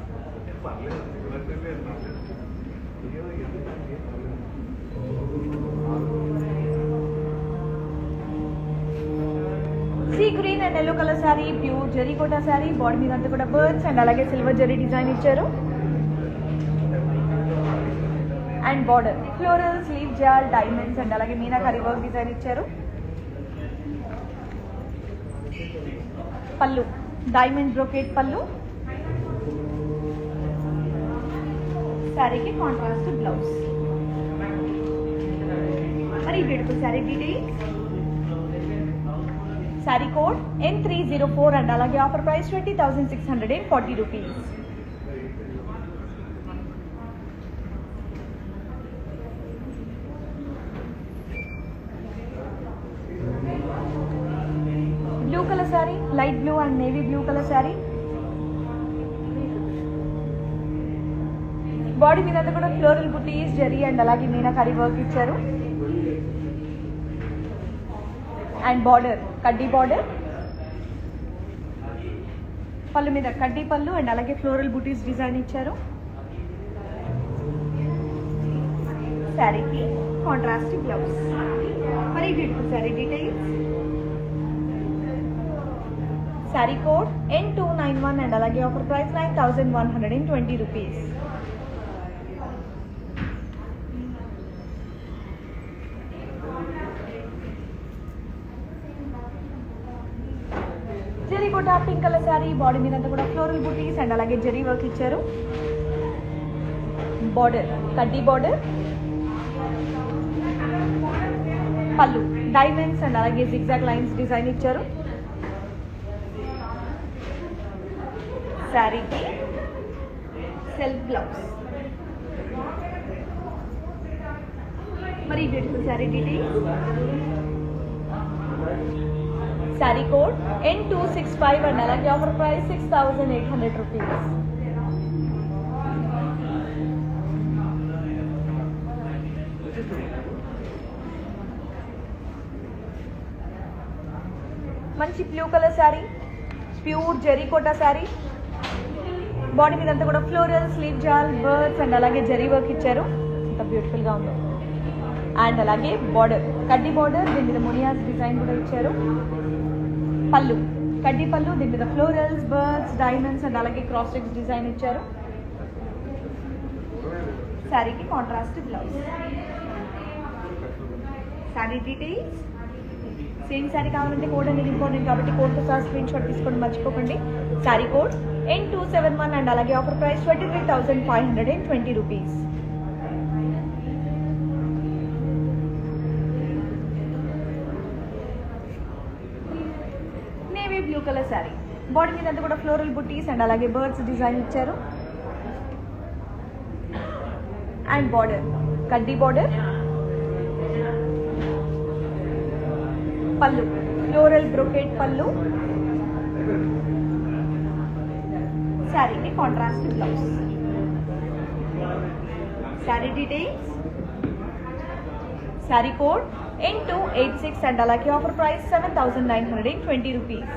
Sea green and yellow colour sari, pure zari Kota sari. Body మీద అంతా కూడా బర్డ్స్ అండ్ అలాగే సిల్వర్ జరీ డిజైన్ ఇచ్చారు. అండ్ బార్డర్ ఫ్లోరల్ స్లీవ్ జాల్ డైమండ్స్ అండ్ అలాగే మీనాకారి వర్క్ డిజైన్ ఇచ్చారు. పళ్ళు డైమండ్ బ్రోకేట్ పళ్ళు. శారీకి కాంట్రాస్ట్ బ్లౌజ్. మరి beautiful sari details. Sari code N304 and అలాగే offer price 20,640 rupees. Blue colour saree, light blue and navy blue colour sari. Body మీద అంతా కూడా ఫ్లోరల్ బుటీస్ జరీ అండ్ అలాగే మీనాకారి వర్క్ ఇచ్చారు. అండ్ బార్డర్ కడ్డీ బార్డర్. పళ్ళు మీద కడ్డీ పళ్ళు అండ్ అలాగే ఫ్లోరల్ బుటీస్ డిజైన్ ఇచ్చారు. శారీకి కాంట్రాస్ట్ బ్లౌజ్. మరి beautiful sari details. Sari code N291 and అలాగే offer price 9,120 rupees. Zari Kota pink colour sari. Body మీద అంతా కూడా ఫ్లోరల్ బుటీస్ అండ్ అలాగే జరీ వర్క్ ఇచ్చారు. బార్డర్ కడ్డీ బార్డర్. పళ్ళు డైమండ్స్ అండ్ అలాగే జిగ్జాగ్ లైన్స్ డిజైన్ ఇచ్చారు. శారీకి సెల్ఫ్ బ్లౌజ్. మరి beautiful sari details. Sari code N265 and అలాగే ఆఫర్ ప్రైస్ 6,800 రూపీస్. మంచి blue colour sari, pure zari Kota sari. Body మీద అంతా కూడా ఫ్లోరల్ స్లీవ్ జాల్ బర్డ్స్ అండ్ అలాగే జరీ వర్క్ ఇచ్చారు. ఎంత బ్యూటిఫుల్గా ఉందో. అండ్ అలాగే బార్డర్ కడ్డీ బార్డర్, దీని మీద మునియాస్ డిజైన్ కూడా ఇచ్చారు. పళ్ళు కడ్డీ పళ్ళు, దీని మీద ఫ్లోరల్స్ బర్డ్స్ డైమండ్స్ అండ్ అలాగే క్రాస్ చెక్స్ డిజైన్ ఇచ్చారు. శారీకి contrast blouse. Saree details. Same sari కావాలంటే కోడ్ అనేది ఇంపార్టెంట్ కాబట్టి కోడ్తో సహా స్క్రీన్ షాట్ తీసుకోండి మర్చిపోకండి. శారీ కోడ్ N271 అండ్ అలాగే offer price 23,520 rupees. Navy blue colour sari. Body మీద అంతా కూడా ఫ్లోరల్ బుటీస్ అండ్ అలాగే బర్డ్స్ డిజైన్ ఇచ్చారు. అండ్ బార్డర్ కడ్డీ బార్డర్. పళ్ళు ఫ్లోరల్ బ్రొకేట్ పళ్ళు, శారీకి contrast blouse. Saree details, sari code N286 and అలాగే offer price 7,920 rupees.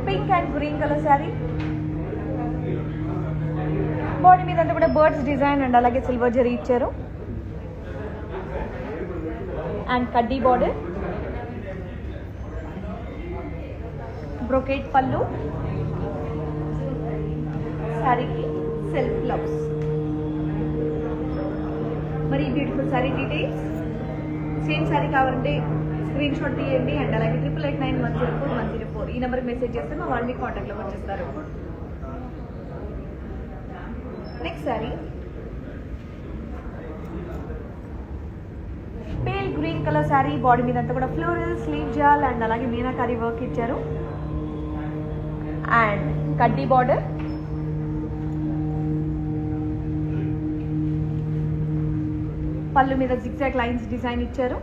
Pink and green colour sari, body మీద అంతా కూడా బర్డ్స్ డిజైన్ అండ్ అలాగే సిల్వర్ జరీ ఇచ్చారు అండ్ కడ్డీ బార్డర్, బ్రొకేట్ పళ్ళు, శారీకి సెల్ఫ్ బ్లౌజ్. మరి beautiful sari details, same sari కావాలంటే స్క్రీన్ షాట్ తీయండి అండ్ అలాగే 8889104104 ఈ నెంబర్కి మెసేజ్ చేస్తే మా వాళ్ళని కాంటాక్ట్లోకి వచ్చేస్తారు. Next sari pale green colour sari, body మీద అంతా కూడా ఫ్లోరల్ స్లీవ్ జాల్ అండ్ అలాగే మీనాకారి వర్క్ ఇచ్చారు అండ్ కడ్డీ బార్డర్, పళ్ళు మీద జిగ్జాగ్ లైన్స్ డిజైన్ ఇచ్చారు.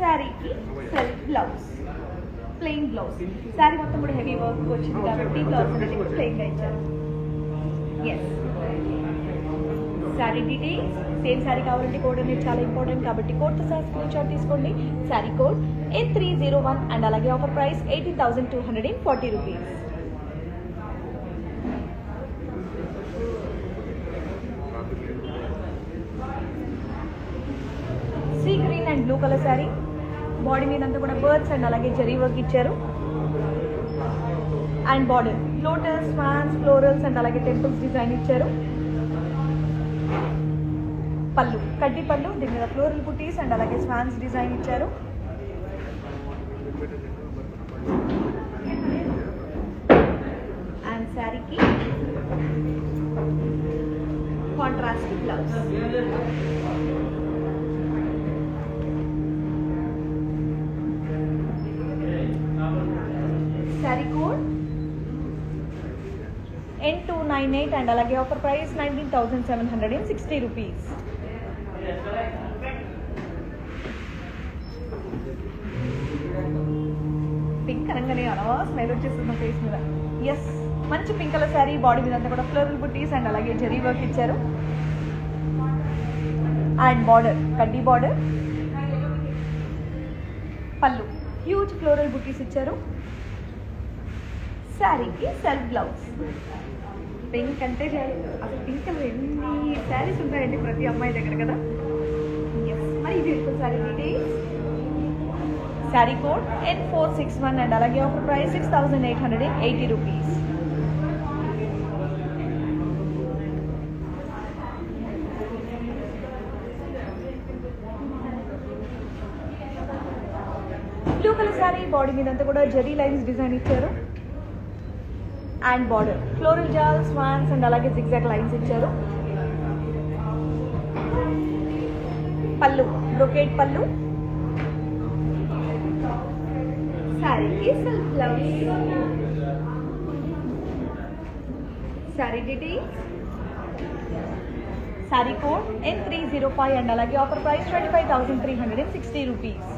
శారీకి self blouse, plain blouse. Sari మొత్తం కూడా హెవీ వర్క్ వచ్చింది కాబట్టి బ్లౌజ్ అనేది ప్లెయిన్ గా ఇచ్చారు. Yes, sari details, same sari కావాలంటే కోడ్ అనేది చాలా ఇంపార్టెంట్ కాబట్టి కోడ్తో సహా స్క్రీన్ షాట్ తీసుకోండి. శారీ కోడ్ N301 అండ్ అలాగే offer price 18,240 rupees. Sea green and blue colour sari, body మీద అంతా కూడా బర్డ్స్ అండ్ అలాగే జరీ వర్క్ ఇచ్చారు and border lotus, swans, florals and అలాగే టెంపుల్స్ డిజైన్ ఇచ్చారు. పళ్ళు కడ్డీ పళ్ళు, దీని మీద ఫ్లోరల్ బుటీస్ అండ్ అలాగే స్వాన్స్ డిజైన్ ఇచ్చారు. అండ్ శారీకి contrast blouse. Sari code N298 and అలాగే ఆఫర్ ప్రైస్ 19,760 రూపీస్. పింక్ అనగానే అలా స్మెల్ వచ్చేస్తుంది ఫేస్ మీద. ఎస్, మంచి పింక్ కలర్ శారీ, బాడీ మీద అంతా కూడా ఫ్లోరల్ బుటీస్ అండ్ అలాగే జరీ వర్క్ ఇచ్చారు అండ్ బార్డర్ కడ్డీ బార్డర్, పళ్ళు హ్యూజ్ ఫ్లోరల్ బుటీస్ ఇచ్చారు. శారీకి సెల్ఫ్ బ్లౌజ్. పింక్ అంటే అసలు పింక్ కలర్ ఎన్ని శారీస్ ఉంటాయండి ప్రతి అమ్మాయి దగ్గర కదా. ఎస్, మరి beautiful sari details, sari code N461 and అలాగే offer price 6,880 rupees. Blue colour sari, body మీద అంతా కూడా జరీ లైన్స్ డిజైన్ ఇచ్చారు అండ్ బార్డర్ ఫ్లోరల్ జాల్, స్వాన్స్ అండ్ అలాగే జిగ్జాగ్ లైన్స్ ఇచ్చారు. పళ్ళు బ్రొకేట్ పళ్ళు, శారీకి self blouse. Saree details, sari code N305 and అలాగే offer price 25,360 rupees.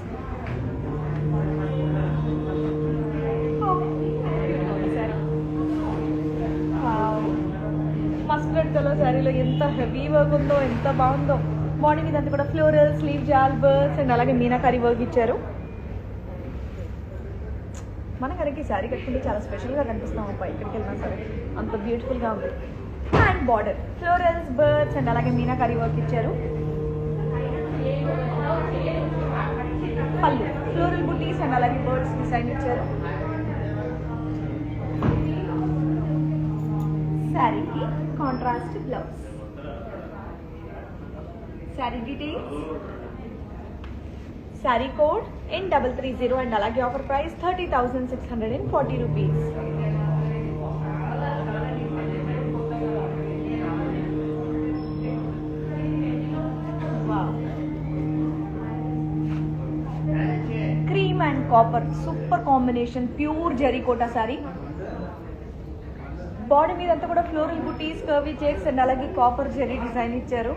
Mustard colour శారీలో ఎంత హెవీ వర్క్ ఉందో, ఎంత బాగుందో. బాడీ మీద అంతా కూడా ఫ్లోరల్ స్లీవ్ జాల్, బర్డ్స్ అండ్ అలాగే మీనాకారి వర్క్ ఇచ్చారు. మన కనుక ఈ శారీ కట్టుకుంటే చాలా స్పెషల్గా కనిపిస్తాం అప్ప, ఎక్కడికి వెళ్ళినా సరే అంత బ్యూటిఫుల్గా ఉంది. And border florals, birds and అలాగే మీనాకారి వర్క్ ఇచ్చారు. పళ్ళు ఫ్లోరల్ బుటీస్ అండ్ అలాగే బర్డ్స్ డిజైన్ ఇచ్చారు. శారీకి contrast blouse. Saree details, sari code N330 and అలాగే offer price 30,640 rupees. Cream and copper super combination, pure zari kota sari. Body మీద అంతా కూడా floral buttis, curvy checks and అలాగే కాపర్ జరీ డిజైన్ ఇచ్చారు.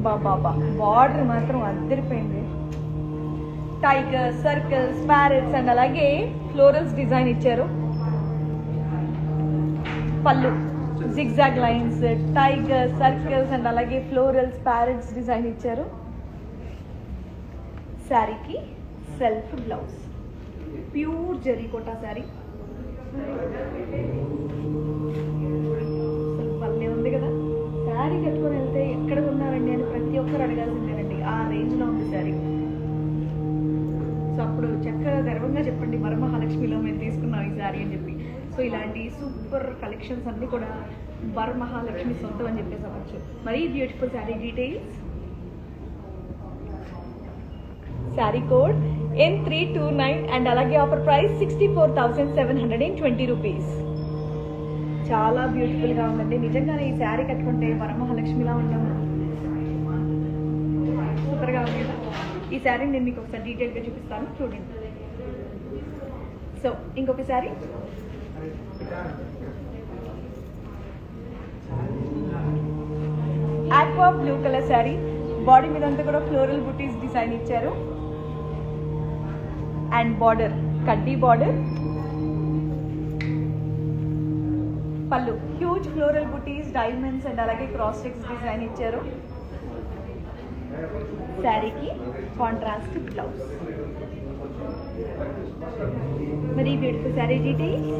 బాబా బార్డర్ మాత్రం అద్దరిపోయింది. టైగర్, సర్కిల్స్, ప్యారెట్స్ అండ్ అలాగే ఫ్లోరల్స్ డిజైన్ ఇచ్చారు. Pallu zigzag lines, tiger, circles and అలాగే ఫ్లోరల్స్, ప్యారెట్స్ డిజైన్ ఇచ్చారు. శారీకి self blouse, pure zari kota sari. భలే ఉంది కదా. శారీ కట్టుకొని వెళ్తే ఎక్కడ ఉన్నారండి అని ప్రతి ఒక్కరు అడగాల్సిందేనండి, ఆ రేంజ్లో ఉంది శారీ. సో అప్పుడు చక్కగా గర్వంగా చెప్పండి వరమహాలక్ష్మిలో మేము తీసుకున్నాం ఈ శారీ అని చెప్పి. సో ఇలాంటి సూపర్ కలెక్షన్స్ అన్నీ కూడా వరమహాలక్ష్మి సొంతం అని చెప్పేసి అవ్వచ్చు. మరీ beautiful sari details. Sari code N329 and అలాగే ఆఫర్ ప్రైస్ 64,720 రూపీస్. చాలా బ్యూటిఫుల్గా ఉందండి. నిజంగానే ఈ శారీ కట్టుకుంటే వరమహాలక్ష్మిలా ఉంటాము. సూపర్గా ఉంది కదా. ఈ శారీని నేను మీకు ఒకసారి డీటెయిల్గా చూపిస్తాను, చూడండి. సో ఇంకొక saree aqua blue colour sari. Body మీద అంతా కూడా ఫ్లోరల్ బుటీస్ డిజైన్ ఇచ్చారు అండ్ బార్డర్ కడ్డీ బార్డర్. పళ్ళు హ్యూజ్ ఫ్లోరల్ బుటీస్, డైమండ్స్ అండ్ అలాగే క్రాస్ చెక్స్ డిజైన్ ఇచ్చారు. శారీకి contrast blouse. Very beautiful sari details.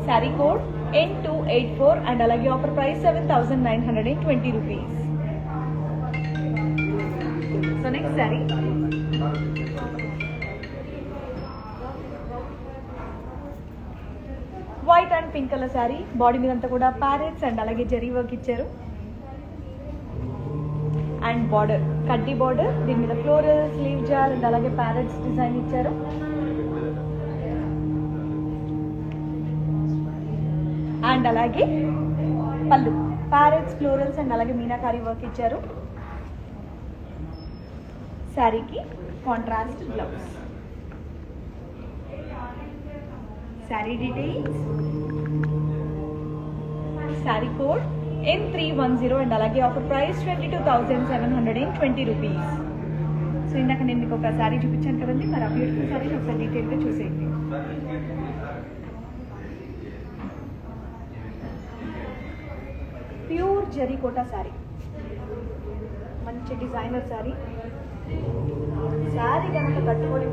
Sari code N284 and అలాగే offer price 7,920 rupees. So next sari white and pink colour sari. Body మీద అంతా కూడా ప్యారెట్స్ అండ్ అలాగే జరీ వర్క్ ఇచ్చారు అండ్ బార్డర్ కడ్డీ బార్డర్. దీని మీద ఫ్లోరల్, స్లీవ్ జార్ అండ్ అలాగే ప్యారెట్స్ డిజైన్ ఇచ్చారు. అండ్ అలాగే పళ్ళు ప్యారెట్స్, ఫ్లోరల్స్ అండ్ అలాగే మీనాకారి వర్క్ ఇచ్చారు. శారీకి contrast blouse. Saree details. Sari code N310 and అలాగే ఆఫర్ ప్రైస్ 22,720 రూపీస్. సో ఇందాక నేను మీకు ఒక శారీ చూపించాను కదండి, మరి ఆ బ్యూటిఫుల్ శారీని ఒకసారి డీటెయిల్గా చూసేయండి. ప్యూర్ జరీకోటా శారీ, మంచి డిజైనర్ శారీ. శారీ కనుక కట్టుకొని